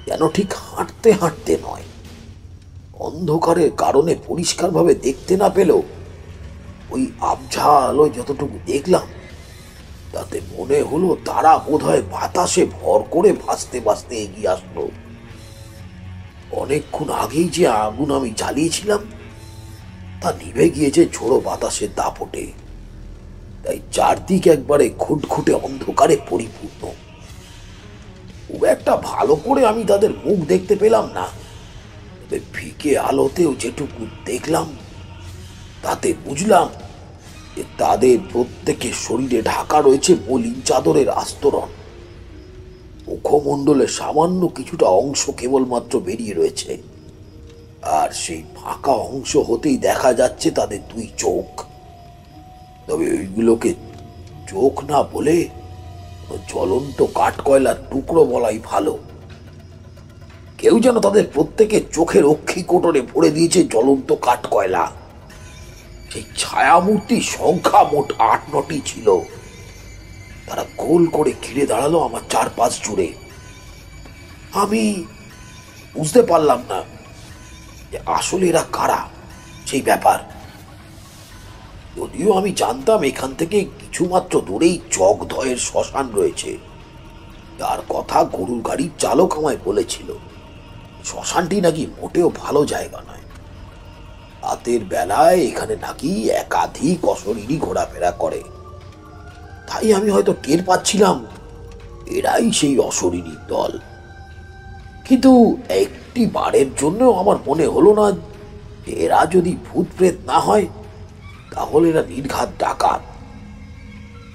যেন ঠিক হাঁটতে হাঁটতে নয়, অন্ধকারের কারণে পরিষ্কারভাবে দেখতে না পেলেও ওই আবঝা আলোয় যতটুকু দেখলাম তাতে মনে হলো তারা বোধহয় বাতাসে ভর করে ভাসতে ভাসতে এগিয়ে আসলো। অনেকক্ষণ আগেই যে আগুন আমি জ্বালিয়েছিলাম তা নিভে গিয়েছে ঝোড়ো বাতাসের দাপটে, তাই চারদিক একবারে খুটখুটে অন্ধকারে পরিপূর্ণ। খুব একটা ভালো করে আমি তাদের মুখ দেখতে পেলাম না, তবে ফিকে আলোতেও যেটুকু দেখলাম তাতে বুঝলাম যে তাদের প্রত্যেকের শরীরে ঢাকা রয়েছে মলিন চাদরের আস্তরণ। মুখমণ্ডলে সামান্য কিছুটা অংশ কেবলমাত্র বেরিয়ে রয়েছে, আর সেই ফাঁকা অংশ হতেই দেখা যাচ্ছে তাদের দুই চোখ। তবে ওইগুলোকে চোখ না বলে জ্বলন্ত কাঠকয়লার টুকরো বলাই ভালো। কেউ যেন তাদের প্রত্যেকের চোখের অক্ষি কোটরে ভরে দিয়েছে জ্বলন্ত কাঠকয়লা। সেই ছায়ামূর্তি সংখ্যা মোট ৮-৯টি ছিল। তারা গোল করে ঘিরে দাঁড়ালো আমার চারপাশ জুড়ে। আমি বুঝতে পারলাম না যে আসলে এরা কারা, সেই ব্যাপার। যদিও আমি জানতাম এখান থেকে কিছুমাত্র দূরেই জগধয়ের শ্মশান রয়েছে, যার কথা গরুর গাড়ির চালক আমায় বলেছিল। শ্মশানটি নাকি মোটেও ভালো জায়গা নয়। রাতের বেলায় এখানে নাকি একাধিক অশরীরী ঘোরাফেরা করে। তাই আমি হয়তো টের পাচ্ছিলাম এরাই সেই অশরীরী দল। কিন্তু একটি বারের জন্য আমার মনে হলো না এরা যদি ভূত প্রেত না হয় তাহলে এরা নির্ঘাত ডাকাত।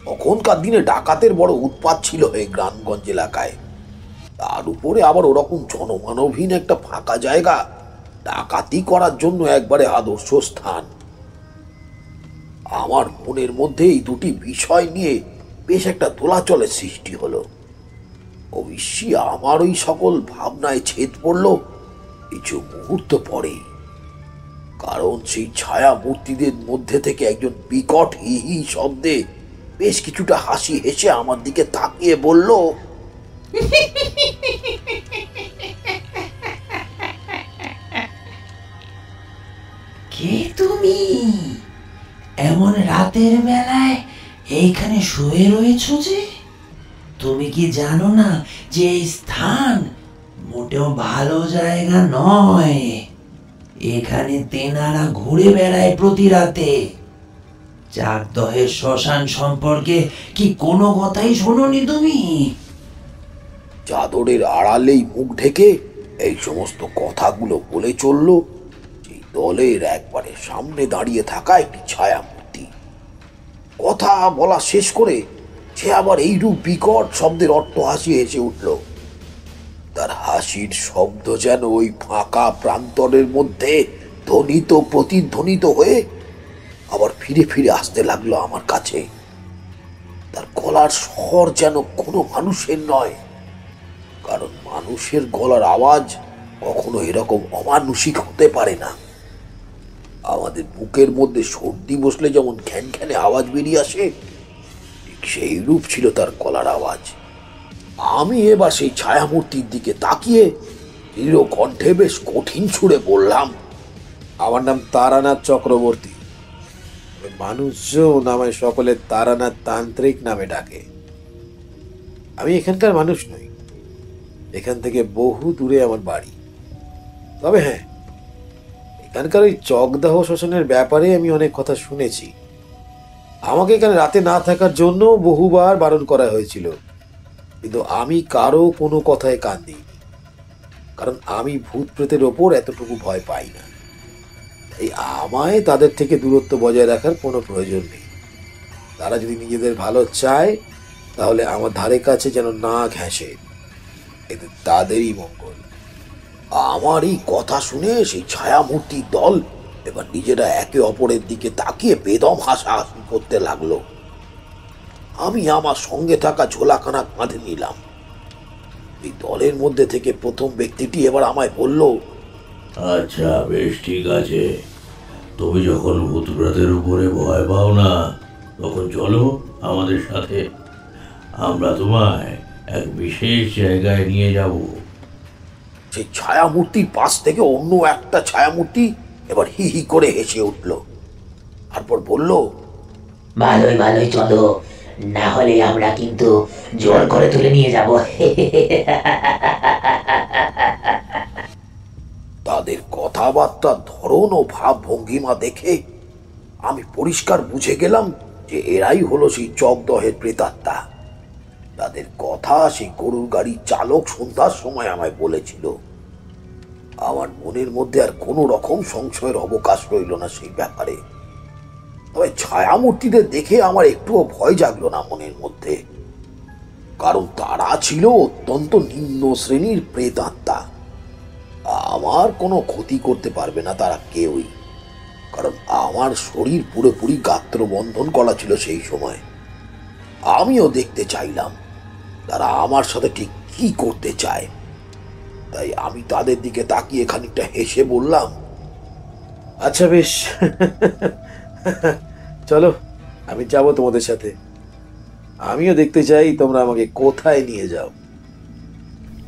তখনকার দিনে ডাকাতের বড় উৎপাত ছিল এই গ্রামগঞ্জ এলাকায়। তার উপরে আবার ওরকম জনমানবহীন একটা ফাঁকা জায়গা ডাকাতি করার জন্য একবারে আদর্শ স্থান। আমার মনের মধ্যে এই দুটি বিষয় নিয়ে বেশ একটা দোলাচলের সৃষ্টি হলো। অবশ্যই আমার ওই সকল ভাবনায় ছেদ পড়ল কিছু মুহূর্ত পরেই, কারণ সেই ছায়া মূর্তিদের মধ্যে থেকে একজন বিকট হি হি শব্দে বেশ কিছুটা হাসি হেসে আমার দিকে তাকিয়ে বলল, কে তুমি? এমন রাতের বেলায় এইখানে শুয়ে রয়েছো যে? তুমি কি জানো না যে এই স্থান মোটেও ভালো জায়গা নয়? এখানে তেনারা ঘুরে বেড়ায় প্রতি রাতে। চাকদহের শ্মশান সম্পর্কে কি কোনো কথাই শোনোনি তুমি? চাদরের আড়ালেই মুখ ঢেকে এই সমস্ত কথাগুলো বলে চলল সেই দলের একবারে সামনে দাঁড়িয়ে থাকা একটি ছায়া মূর্তি। কথা বলা শেষ করে সে আবার এইরূপ বিকট শব্দের অট্ট হাসি হেসে উঠল। তার হাসির শব্দ যেন ওই ফাঁকা প্রান্তরের মধ্যে ধ্বনিত প্রতিধ্বনিত হয়ে আবার ফিরে ফিরে আসতে লাগলো আমার কাছে। তার গলার স্বর যেন কোনো মানুষের নয়, কারণ মানুষের গলার আওয়াজ কখনো এরকম অমানুষিক হতে পারে না। আমাদের বুকের মধ্যে সর্দি বসলে যেমন ঘ্যান ঘ্যানে আওয়াজ বেরিয়ে আসে, ঠিক সেই রূপ ছিল তার গলার আওয়াজ। আমি এবার সেই ছায়ামূর্তির দিকে তাকিয়ে দৃঢ় কণ্ঠে বেশ কঠিন সুরে বললাম, আমার নাম তারানাথ চক্রবর্তী। মানুষজন আমায় সকলে তারানাথ তান্ত্রিক নামে ডাকে। আমি এখানকার মানুষ নই, এখান থেকে বহু দূরে আমার বাড়ি। তবে হ্যাঁ, এখানকার ওই চকদাহ শ্মশানের ব্যাপারে আমি অনেক কথা শুনেছি। আমাকে এখানে রাতে না থাকার জন্য বহুবার বারণ করা হয়েছিল, কিন্তু আমি কারো কোনো কথায় কান দিইনি, কারণ আমি ভূত প্রেতের ওপর এতটুকু ভয় পাই না। তাই আমায় তাদের থেকে দূরত্ব বজায় রাখার কোনো প্রয়োজন নেই। তারা যদি নিজেদের ভালো চায় তাহলে আমার ধারে কাছে যেন না ঘেঁষে, এতে তাদেরই মঙ্গল। আমার এই কথা শুনে সেই ছায়ামূর্তির দল এবার নিজেরা একে অপরের দিকে তাকিয়ে বেদম হাসাহাসি করতে লাগলো। আমি আমার সঙ্গে থাকা ঝোলাখানা কাঁধে নিলাম। এই দলের মধ্যে থেকে প্রথম ব্যক্তিটি এবার আমায় বলল, আচ্ছা বেশ ঠিক আছে, তুমি যখন ভূতপ্রেতের উপরে ভয় পাও না তখন চলো আমাদের সাথে, আমরা তোমায় এক বিশেষ জায়গায় নিয়ে যাব। সেই ছায়ামূর্তির পাশ থেকে অন্য একটা ছায়ামূর্তি এবার হি হি করে হেসে উঠল, তারপর বলল, ভালোই ভালোই চলো, না হলে আমরা কিন্তু জোর করে তুলে নিয়ে যাব। তাদের কথাবার্তার ধরন ও ভাব ভঙ্গিমা দেখে আমি পরিষ্কার বুঝে গেলাম যে এরাই হলো সেই চকদহের প্রেতাত্মা। তাদের কথা সেই গরুর গাড়ির চালক সন্ধ্যার সময় আমায় বলেছিল। আমার মনের মধ্যে আর কোনো রকম সংশয়ের অবকাশ রইল না সেই ব্যাপারে। তবে ছায়ামূর্তিদের দেখে আমার একটুও ভয় জাগলো না মনের মধ্যে, কারণ তারা ছিল অত্যন্ত নিম্ন শ্রেণীর প্রেতাত্মা। আমার কোনো ক্ষতি করতে পারবে না তারা কেউই, কারণ আমার শরীর পুরোপুরি গাত্রবন্ধন করা ছিল সেই সময়। আমিও দেখতে চাইলাম তারা আমার সাথে ঠিক কি করতে চায়। তাই আমি তাদের দিকে তাকিয়ে খানিকটা হেসে বললাম, আচ্ছা বেশ, চলো আমি যাব তোমাদের সাথে। আমিও দেখতে চাই তোমরা আমাকে কোথায় নিয়ে যাও।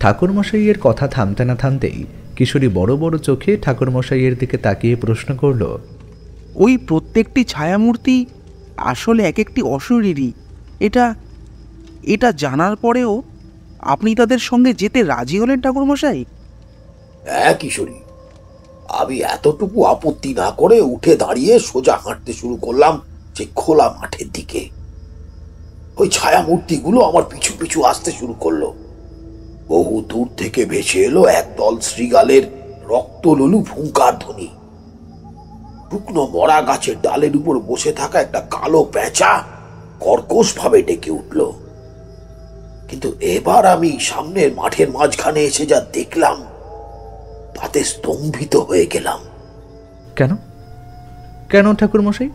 ঠাকুরমশাইয়ের কথা থামতে না থামতেই কিশোরী বড় বড় চোখে ঠাকুরমশাইয়ের দিকে তাকিয়ে প্রশ্ন করল, ওই প্রত্যেকটি ছায়ামূর্তি আসলে এক একটি অশরীরী, এটা এটা জানার পরেও আপনি তাদের সঙ্গে যেতে রাজি হলেন ঠাকুরমশাই? হ্যাঁ কিশোরী, আমি এতটুকু আপত্তি না করে উঠে দাঁড়িয়ে সোজা হাঁটতে শুরু করলাম যে খোলা মাঠের দিকে। ওই ছায়া মূর্তিগুলো আমার পিছু পিছু আসতে শুরু করলো। বহু দূর থেকে ভেসে এলো একদল শৃগালের রক্তলোলু ফুঙ্কার ধ্বনি। শুকনো মরা গাছের ডালের উপর বসে থাকা একটা কালো পেঁচা কর্কশ ভাবে ডেকে উঠল। কিন্তু এবার আমি সামনের মাঠের মাঝখানে এসে যা দেখলাম তাতে স্তম্ভিত হয়ে গেলাম। কেন কেন ঠাকুরমশাই,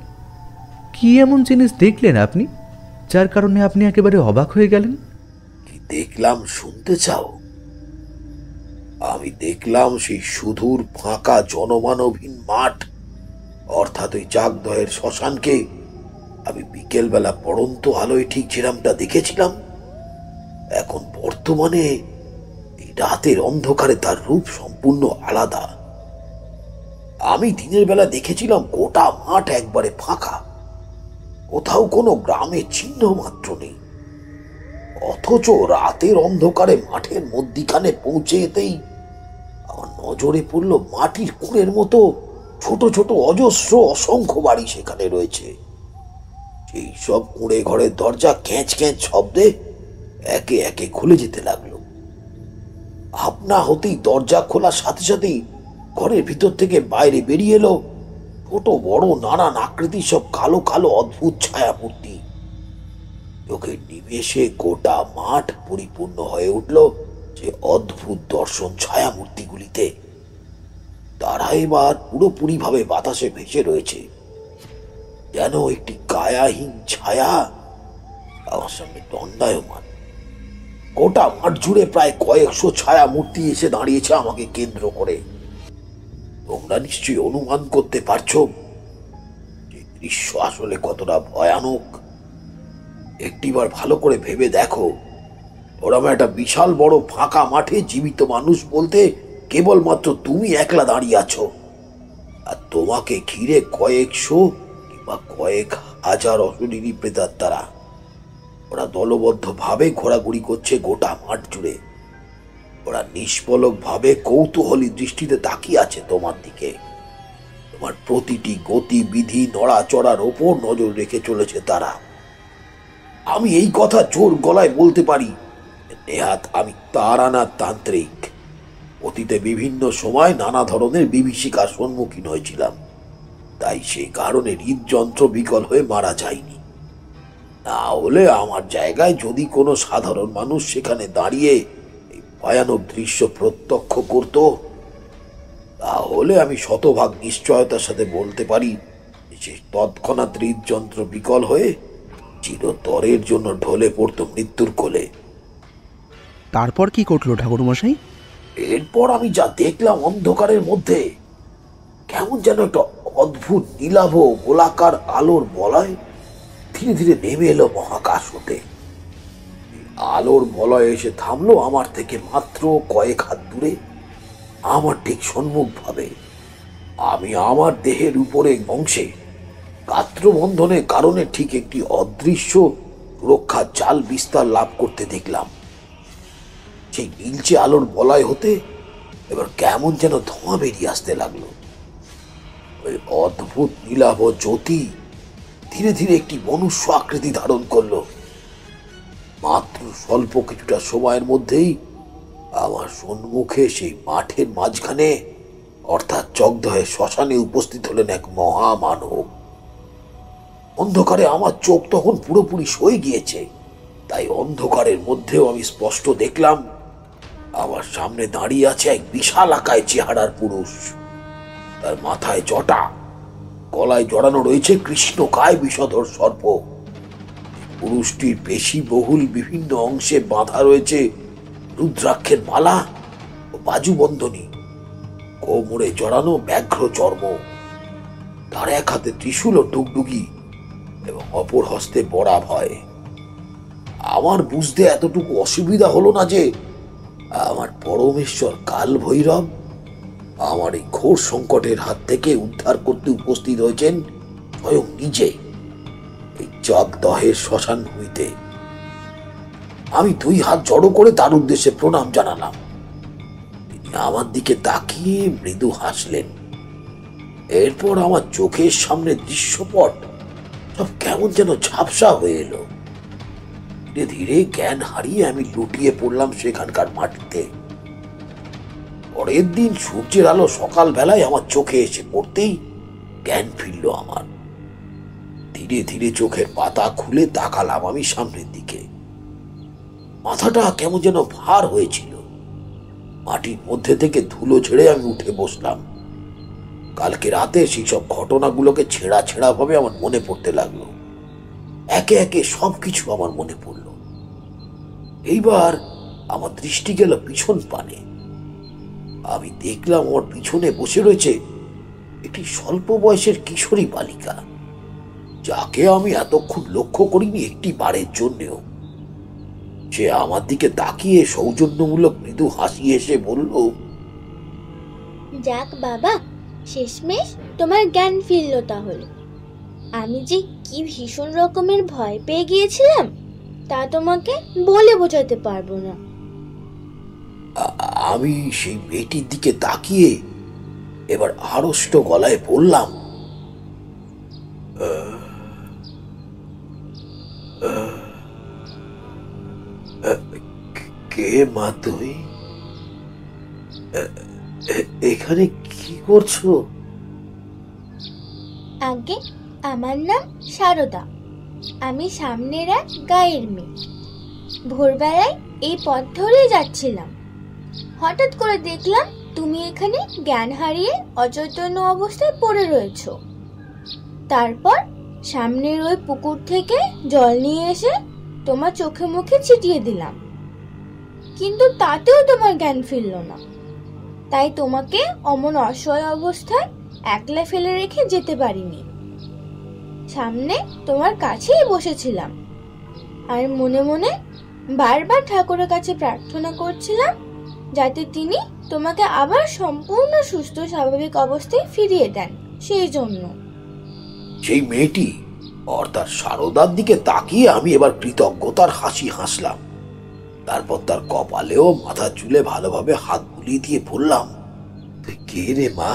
কি এমন জিনিস দেখলেন আপনি যার কারণে আপনি একেবারে অবাক হয়ে গেলেন? কি দেখলাম শুনতে চাও? আমি দেখলাম সেই সুদূর ফাঁকা জনমানবহীন মাঠ, অর্থাৎ ওই চাকদহের শ্মশানকে আমি বিকেলবেলা পড়ন্ত আলোয় ঠিক যেরামটা দেখেছিলাম, এখন বর্তমানে এই রাতের অন্ধকারে তার রূপ সম্পূর্ণ আলাদা। আমি দিনের বেলা দেখেছিলাম গোটা মাঠ একবারে ফাঁকা, কোথাও কোনো গ্রামের চিহ্ন মাত্র নেই। অথচ রাতের অন্ধকারে মাঠের মধ্যিখানে পৌঁছে যেতেই আমার নজরে পড়ল মাটির কুঁড়ের মতো ছোট ছোট অজস্র অসংখ্য বাড়ি সেখানে রয়েছে। সেই সব কুঁড়ে ঘরের দরজা ক্যাঁচ ক্যাঁচ শব্দে একে একে খুলে যেতে লাগলো। আপনা হতেই দরজা খোলার সাথে সাথেই ঘরের ভিতর থেকে বাইরে বেরিয়ে এলো ছোট বড় নানান আকৃতির সব কালো কালো অদ্ভুত ছায়া মূর্তি। চোখের নিমেষে গোটা মাঠ পরিপূর্ণ হয়ে উঠল যে অদ্ভুত দর্শন ছায়া মূর্তিগুলিতে। তারা এবার পুরোপুরি ভাবে বাতাসে ভেসে রয়েছে, যেন একটি কায়াহীন ছায়া আমার সামনে দণ্ডায়মান। গোটা মাঠ জুড়ে প্রায় কয়েকশো ছায়া মূর্তি এসে দাঁড়িয়েছে আমাকে কেন্দ্র করে। তোমরা নিশ্চয়ই অনুমান করতে পারছো যে দৃশ্য আসলে কতটা ভয়ানক। একটিবার ভালো করে ভেবে দেখো, ওরম একটা বিশাল বড় ফাঁকা মাঠে জীবিত মানুষ বলতে কেবলমাত্র তুমি একলা দাঁড়িয়ে আছো, আর তোমাকে ঘিরে কয়েকশো কিংবা কয়েক হাজার অশরীরী প্রেতাত্মারা। ওরা দলবদ্ধ ভাবে ঘোরাঘুরি করছে গোটা মাঠ জুড়ে। ওরা নিষ্পলক ভাবে কৌতূহলী দৃষ্টিতে তাকিয়ে আছে তোমার দিকে। তোমার প্রতিটি গতিবিধি নড়াচড়ার ওপর নজর রেখে চলেছে তারা। আমি এই কথা জোর গলায় বলতে পারি, নেহাত আমি তারানাথ তান্ত্রিক। অতীতে বিভিন্ন সময় নানা ধরনের বিভীষিকার সম্মুখীন হয়েছিলাম, তাই সেই কারণে হৃদযন্ত্র বিকল হয়ে মারা যায়নি। না হলে আমার জায়গায় যদি কোনো সাধারণ মানুষ সেখানে দাঁড়িয়ে এই ভয়ানক দৃশ্য প্রত্যক্ষ করত, তাহলে আমি শতভাগ নিশ্চয়তার সাথে বলতে পারি যে তৎক্ষণাৎ হৃদযন্ত্র বিকল হয়ে চিরতরের জন্য ঢলে পড়তো মৃত্যুর কোলে। তারপর কি ঘটলো ঠাকুরমশাই? এরপর আমি যা দেখলাম অন্ধকারের মধ্যে, কেমন যেন একটা অদ্ভুত নীলাভ গোলাকার আলোর বলয় ধীরে ধীরে নেমে এলো মহাকাশ হতে। আলোর বলয় এসে থামলো আমার থেকে মাত্র কয়েক হাত দূরে, আমার ঠিক সম্মুখ ভাবে। আমি আমার দেহের উপরে অংশে গাত্রবন্ধনের কারণে ঠিক একটি অদৃশ্য সুরক্ষার জাল বিস্তার লাভ করতে দেখলাম। সেই নীলচে আলোর বলয় হতে এবার কেমন যেন ধোঁয়া বেরিয়ে আসতে লাগলো। ওই অদ্ভুত নীলাভ জ্যোতি ধীরে ধীরে একটি মনুষ্য আকৃতি ধারণ করলো। মাত্র স্বল্প কিছুটা সময়ের মধ্যেই আমার সম্মুখে সেই মাঠের মাঝখানে অর্থাৎ চকদহের শ্মশানে উপস্থিত হলেন এক মহামানব। অন্ধকারে আমার চোখ তখন পুরোপুরি সয়ে গিয়েছে, তাই অন্ধকারের মধ্যেও আমি স্পষ্ট দেখলাম আমার সামনে দাঁড়িয়ে আছে এক বিশালাকায় চেহারার পুরুষ। তার মাথায় জটা, গলায় জড়ানো রয়েছে কৃষ্ণকায় বিষধর সর্প। পুরুষটির পেশি বহুল বিভিন্ন অংশে বাঁধা রয়েছে রুদ্রাক্ষের মালা ও বাজুবন্ধনী, কোমরে জড়ানো ব্যাঘ্র চর্ম। তার এক হাতে ত্রিশূল ও ডুগডুগি এবং অপর হস্তে বড়া ভয়। আমার বুঝতে এতটুকু অসুবিধা হলো না যে আমার পরমেশ্বর কাল ভৈরব আমার এই ঘোর সংকটের হাত থেকে উদ্ধার করতে উপস্থিত হয়েছেন স্বয়ং নিজে এই চকদহের শ্মশান ভূমিতে। আমি দুই হাত জড়ো করে তার উদ্দেশ্যে প্রণাম জানালাম। তিনি আমার দিকে তাকিয়ে মৃদু হাসলেন। এরপর আমার চোখের সামনে দৃশ্যপট সব কেমন যেন ঝাপসা হয়ে এলো। ধীরে ধীরে জ্ঞান হারিয়ে আমি লুটিয়ে পড়লাম সেখানকার মাটিতে। পরের দিন সূর্যের আলো সকাল বেলায় আমার চোখে এসে পড়তেই জ্ঞান ফিরল আমার। ধীরে ধীরে চোখের পাতা খুলে তাকালাম আমি সামনের দিকে। মাথাটা কেমন যেন ভার হয়েছিল। মাটির মধ্যে থেকে ধুলো ঝেড়ে আমি উঠে বসলাম। কালকে রাতে সেই সব ঘটনাগুলোকে ছেঁড়া ছেঁড়া ভাবে আমার মনে পড়তে লাগলো। একে একে সবকিছু আমার মনে পড়লো। এইবার আমার দৃষ্টি গেল পিছন পানে। আমি দেখলাম আমার পিছনে বসে রয়েছে একটি স্বল্প বয়সের কিশোরী বালিকা, যাকে আমি এতক্ষণ লক্ষ্য করিনি একটি বারের জন্যেও। সে আমার দিকে তাকিয়ে সৌজন্যমূলক মৃদু হাসি এসে বলল, যাক বাবা, শেষমেশ তোমার জ্ঞান ফিরল তাহলে। আমি যে কি ভীষণ রকমের ভয় পেয়ে গিয়েছিলাম তা তোমাকে বলে বোঝাতে পারবো না। আমি সেই মেয়েটির দিকে তাকিয়ে এবার আড়ষ্ট গলায় বললাম, কে মা তুই? এখানে কি করছো? আগে আমার নাম সারদা। আমি সামনের এক গায়ের মেয়ে। ভোরবেলায় এই পথ ধরে যাচ্ছিলাম, হঠাৎ করে দেখলাম তুমি এখানে জ্ঞান হারিয়ে অচৈতন্য অবস্থায় পড়ে রয়েছো। তারপর সামনের ওই পুকুর থেকে জল নিয়ে এসে তোমার চোখে মুখে ছিটিয়ে দিলাম, কিন্তু তাতেও তোমার জ্ঞান ফিরল না। তাই তোমাকে অমন অসহায় অবস্থায় একলা ফেলে রেখে যেতে পারিনি। সামনে তোমার কাছেই বসেছিলাম আর মনে মনে বারবার ঠাকুরের কাছে প্রার্থনা করছিলাম যাতে তিনি তোমাকে আবার সম্পূর্ণ সুস্থ স্বাভাবিক অবস্থায় ফিরিয়ে দেন। সেই জন্য সেই মেয়েটি অর্থাৎ সারদার দিকে তাকিয়ে আমি এবার কৃতজ্ঞতার হাসি হাসলাম। তারপর তার কপালেও মাথা চুলে ভালোভাবে হাত বুলিয়ে দিয়ে বললাম, তুই কে রে মা?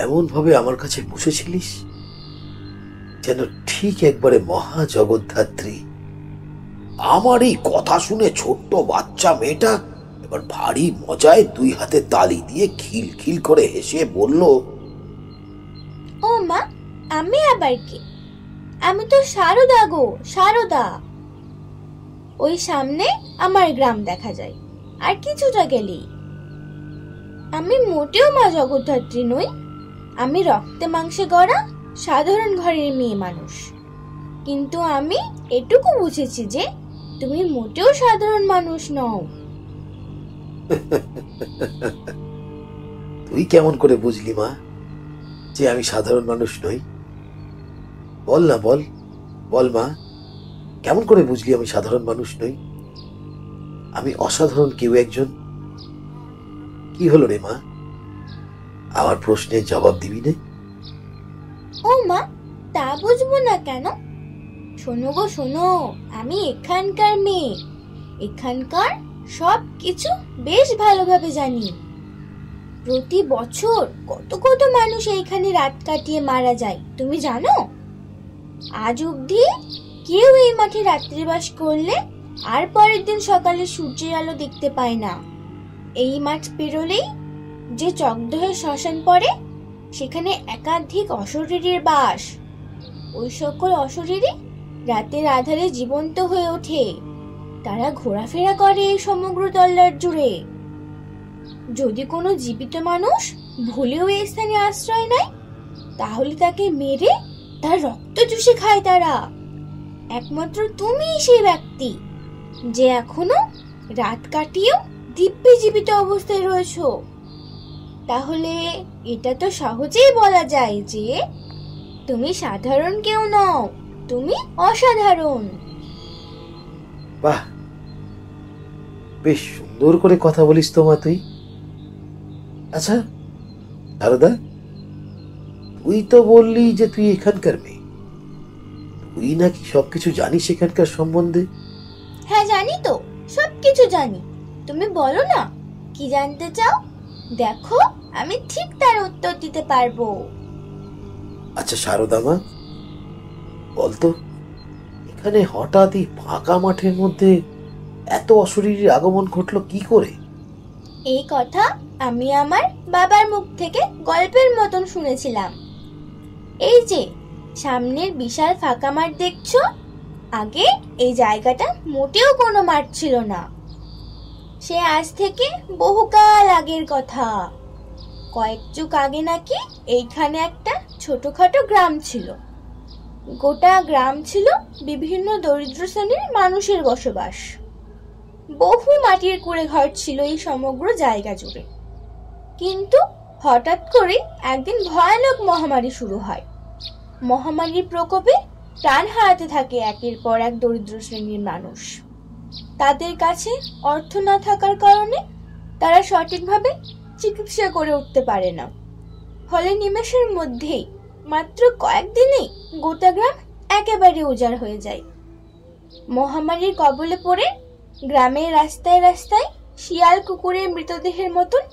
এমন ভাবে আমার কাছে বসেছিলিস যেন ঠিক একবারে মহা জগদ্ধাত্রী। আমার এই কথা শুনে ছোট্ট বাচ্চা মেয়েটা এবার ভারী মজায় দুই হাতে তালি দিয়ে খিলখিল করে হেসে বলল, ও মা, আমি আবার কে? আমি তো সারদা গো, সারদা। ওই সামনে আমার গ্রাম দেখা যায়, আর কিছুটা গেলেই। আমি মোটেও মা জগদ্ধাত্রী নই। আমি রক্তে মাংসে গড়া সাধারণ ঘরের মেয়ে মানুষ। কিন্তু আমি এটুকু বুঝেছি যে তুমি মোটেও সাধারণ মানুষ নও। তুই কেমন করে বুঝলি মা যে আমি সাধারণ মানুষ নই? বল না, বল বল মা, কেমন করে বুঝলি আমি সাধারণ মানুষ নই? আমি অসাধারণ কেউ একজন। কি হলো রে মা, আমার প্রশ্নের জবাব দিবি না? ও মা, তা বুঝবো না কেন? শোনো গো শোনো, আমি এখানকার মেয়ে, এখানকার সব কিছু বেশ ভালোভাবে জানি। প্রতি বছর কত কত মানুষ এইখানে রাত কাটিয়ে মারা যায় তুমি জানো? আজ অবধি কেউ এই মাঠে রাত্রিবাস করলে আর পরের দিন সকালে সূর্যের আলো দেখতে পায় না। এই মাঠ পেরোলেই যে চকদহে শ্মশান পড়ে, সেখানে একাধিক অশরীরীর বাস। ওই সকল অশরীরী রাতের আধারে জীবন্ত হয়ে ওঠে। তারা ঘোরাফেরা করে এই সমগ্র তল্লাট জুড়ে। যদি কোনো জীবিত মানুষ ভুলেও এই স্থানে আশ্রয় নেয়, তাহলে তাকে মেরে তার রক্ত চুষে খায় তারা। একমাত্র তুমিই সেই ব্যক্তি যে এখনো রাত কাটিয়েও দিব্যি জীবিত অবস্থায় রয়েছো। তাহলে এটা তো সহজেই বলা যায় যে তুমি সাধারণ কেউ নও, তুমি অসাধারণ। বাহ, বেশ সুন্দর করে কথা বলিস তো মা তুই। আচ্ছা সারদা, তুই তো বললি যে তুই এখানকার মেয়ে, তুই নাকি সবকিছু জানিস এখানকার সম্বন্ধে? হ্যাঁ জানি তো, সবকিছু জানি। তুমি বলো না কি জানতে চাও? দেখো আমি ঠিক তার উত্তর দিতে পারবো। আচ্ছা সারদা মা, বলতো এখানে হঠাৎ এই ফাঁকা মাঠের মধ্যে এত অশরীরীর আগমন ঘটলো কি করে? এই কথা আমি আমার বাবার মুখ থেকে গল্পের মতন শুনেছিলাম। এই যে সামনের বিশাল ফাঁকা মাঠ দেখছো, আগে এই জায়গাটা মোটেও কোনো মাঠ ছিল না। সে আজ থেকে বহুকাল আগের কথা। কয়েক যুগ আগে নাকি এইখানে একটা ছোটখাটো গ্রাম ছিল। গোটা গ্রাম ছিল বিভিন্ন দরিদ্র শ্রেণীর মানুষের বসবাস। বহু মাটির কুড়ে ঘর ছিল এই সমগ্র জায়গা জুড়ে। কিন্তু হঠাৎ করে একদিন ভয়ানক মহামারী শুরু হয়। মহামারীর প্রকোপে প্রাণ হারাতে থাকে একের পর এক দরিদ্র শ্রেণীর মানুষ। তাদের কাছে অর্থ না থাকার কারণে তারা সঠিকভাবে চিকিৎসা করে উঠতে পারে না। ফলে নিমেষের মধ্যেই, মাত্র কয়েকদিনেই গোটা গ্রাম একেবারে উজাড় হয়ে যায়। মহামারীর কবলে পড়ে গ্রামের রাস্তায় রাস্তায় শিয়াল কুকুরের মৃতদেহের মতন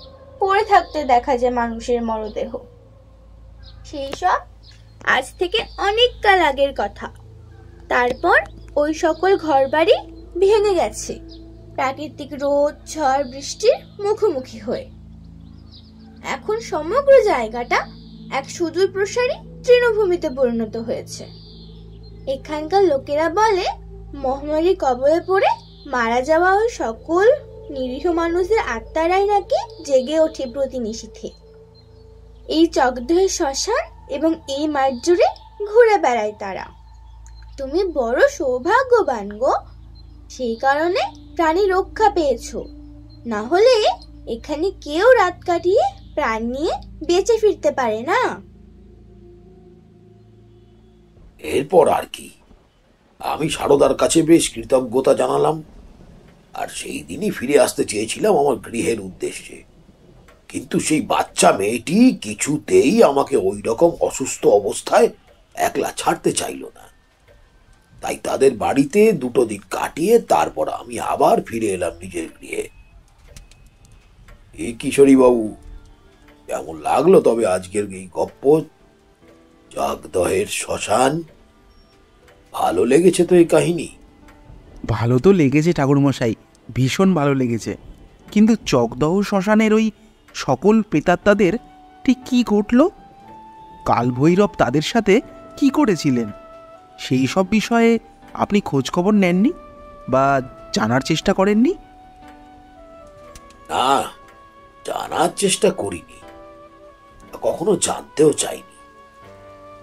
পড়ে থাকতে দেখা যায় মানুষের মরদেহ। সেই সব আজ থেকে অনেক কাল আগের কথা। তারপর ওই সকল ঘরবাড়ি ভেঙে গেছে প্রাকৃতিক রোদ, ঝড়, বৃষ্টির মুখোমুখি হয়ে। এখন সমগ্র জায়গাটা এক সুদূর প্রসারী তৃণভূমিতে পরিণত হয়েছে। এখানকার লোকেরা বলে মহামারীর কবলে পড়ে মারা যাওয়া ওই সকল নিরীহ মানুষদের আত্মারাই নাকি জেগে ওঠে প্রতি নিশীথে। এই চকদহের শ্মশান এবং এই মাঠ জুড়ে ঘুরে বেড়ায় তারা। তুমি বড় সৌভাগ্যবান গো, সেই কারণে প্রাণী রক্ষা পেয়েছো। না হলে এখানে কেউ রাত কাটিয়ে প্রাণ নিয়ে বেঁচে ফিরতে পারে না। এরপর আর কি, আমি সারদার কাছে বেশ কৃতজ্ঞতা জানালাম, আর সেই দিনই ফিরে আসতে চেয়েছিলাম আমার গৃহের উদ্দেশ্যে। কিন্তু সেই বাচ্চা মেয়েটি কিছুতেই আমাকে ওই রকম অসুস্থ অবস্থায় একলা ছাড়তে চাইল না। তাই তাদের বাড়িতে 2 দিন কাটিয়ে তারপর আমি আবার ফিরে এলাম নিজের গৃহে। এই কিশোরী বাবু, কেমন লাগলো তবে আজকের এই গপ্প? জগদহের শ্মশান, ভালো লেগেছে তো এই কাহিনী? ভালো তো লেগেছে ঠাকুরমশাই, ভীষণ ভালো লেগেছে। কিন্তু চকদহ শ্মশানের ওই সকল প্রেতাত্মাদের ঠিক কি ঘটল? কালভৈরব তাদের সাথে কি করেছিলেন? সেই সব বিষয়ে আপনি খোঁজ খবর নেননি বা জানার চেষ্টা করেননি? না, জানার চেষ্টা করিনি, কখনো জানতেও চাইনি।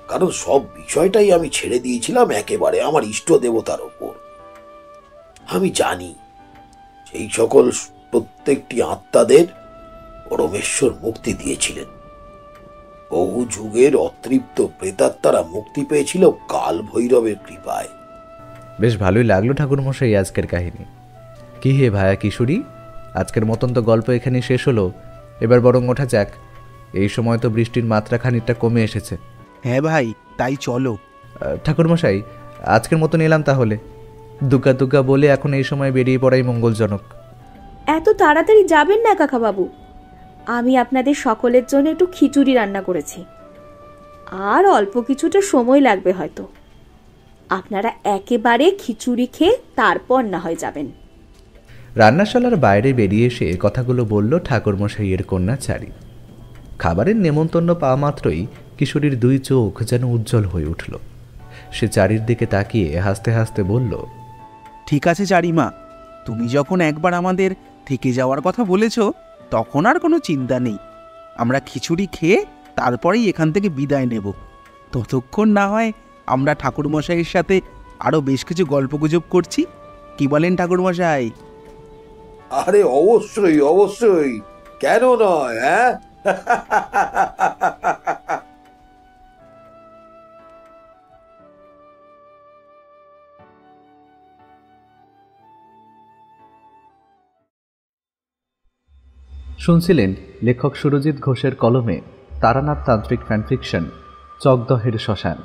কারণ সব বিষয়টাই আমি ছেড়ে দিয়েছিলাম একেবারে আমার ইষ্ট দেবতার ওপর। আমি জানি সেই সকল প্রত্যেকটি আত্মাদের পরমেশ্বর মুক্তি দিয়েছিলেন। বহু যুগের অতৃপ্ত প্রেতাত্মারা মুক্তি পেয়েছিল কাল ভৈরবের কৃপায়। বেশ ভালোই লাগলো ঠাকুরমশাই আজকের কাহিনী। কি হে ভায়া কিশোরী, আজকের মতন তো গল্প এখানে শেষ হলো। এবার বরং ওঠা যাক, এই সময় তো বৃষ্টির মাত্রা খানিকটা কমে এসেছে। হ্যাঁ ভাই, তাই চলো। ঠাকুরমশাই, আজকের মতন এলাম তাহলে। দুগ্গা দুগ্গা বলে এখন এই সময় বেরিয়ে পড়াই মঙ্গলজনক। এত তাড়াতাড়ি যাবেন না কাকাবাবু, আমি আপনাদের সকলের জন্য একটু খিচুড়ি রান্না করেছি। আর অল্প কিছুটা সময় লাগবে হয়তো। আপনারা একেবারে খিচুড়ি খেয়ে তারপর না হয় যাবেন। রান্নাশালার বাইরে বেরিয়ে এসে কথাগুলো বলল ঠাকুরমশাইয়ের কন্যা চারি। খাবারের নেমন্তন্ন পাওয়া মাত্রই কিশোরীর 2 চোখ যেন উজ্জ্বল হয়ে উঠল। সে চারির দিকে তাকিয়ে হাসতে হাসতে বলল, ঠিক আছে চারিমা, তুমি যখন একবার আমাদের থেকে যাওয়ার কথা বলেছ, তখন আর কোনো চিন্তা নেই। আমরা খিচুড়ি খেয়ে তারপরেই এখান থেকে বিদায় নেব। ততক্ষণ না হয় আমরা ঠাকুরমশাইয়ের সাথে আরও বেশ কিছু গল্পগুজব করছি। কি বলেন ঠাকুরমশাই? আরে অবশ্যই অবশ্যই, কেন নয়? হ্যাঁ, শুনছিলেন লেখক সুরজিৎ ঘোষের কলমে তারানাথ তান্ত্রিক ফ্যানফিকশন চকদহের শ্মশান।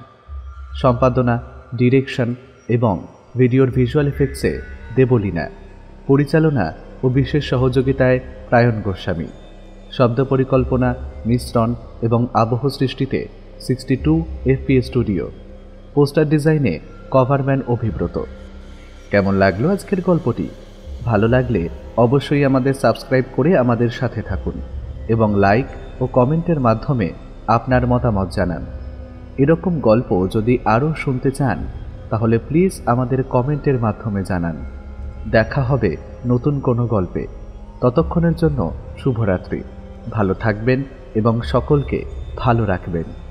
সম্পাদনা, ডিরেকশন এবং ভিডিওর ভিজুয়াল এফেক্টসে দেবলীনা। পরিচালনা ও বিশেষ সহযোগিতায় প্রায়ণ গোস্বামী। শব্দ পরিকল্পনা, মিশ্রণ এবং আবহ সৃষ্টিতে 62 FPS স্টুডিও, পোস্টার ডিজাইনে কভারম্যান অভিব্রত। কেমন লাগলো আজকের গল্পটি? ভালো লাগলে অবশ্যই আমাদের সাবস্ক্রাইব করে আমাদের সাথে থাকুন এবং লাইক ও কমেন্টের মাধ্যমে আপনার মতামত জানান। এরকম গল্প যদি আরও শুনতে চান তাহলে প্লিজ আমাদের কমেন্টের মাধ্যমে জানান। দেখা হবে নতুন কোনো গল্পে। ততক্ষণের জন্য শুভরাত্রি। ভালো থাকবেন এবং সকলকে ভালো রাখবেন।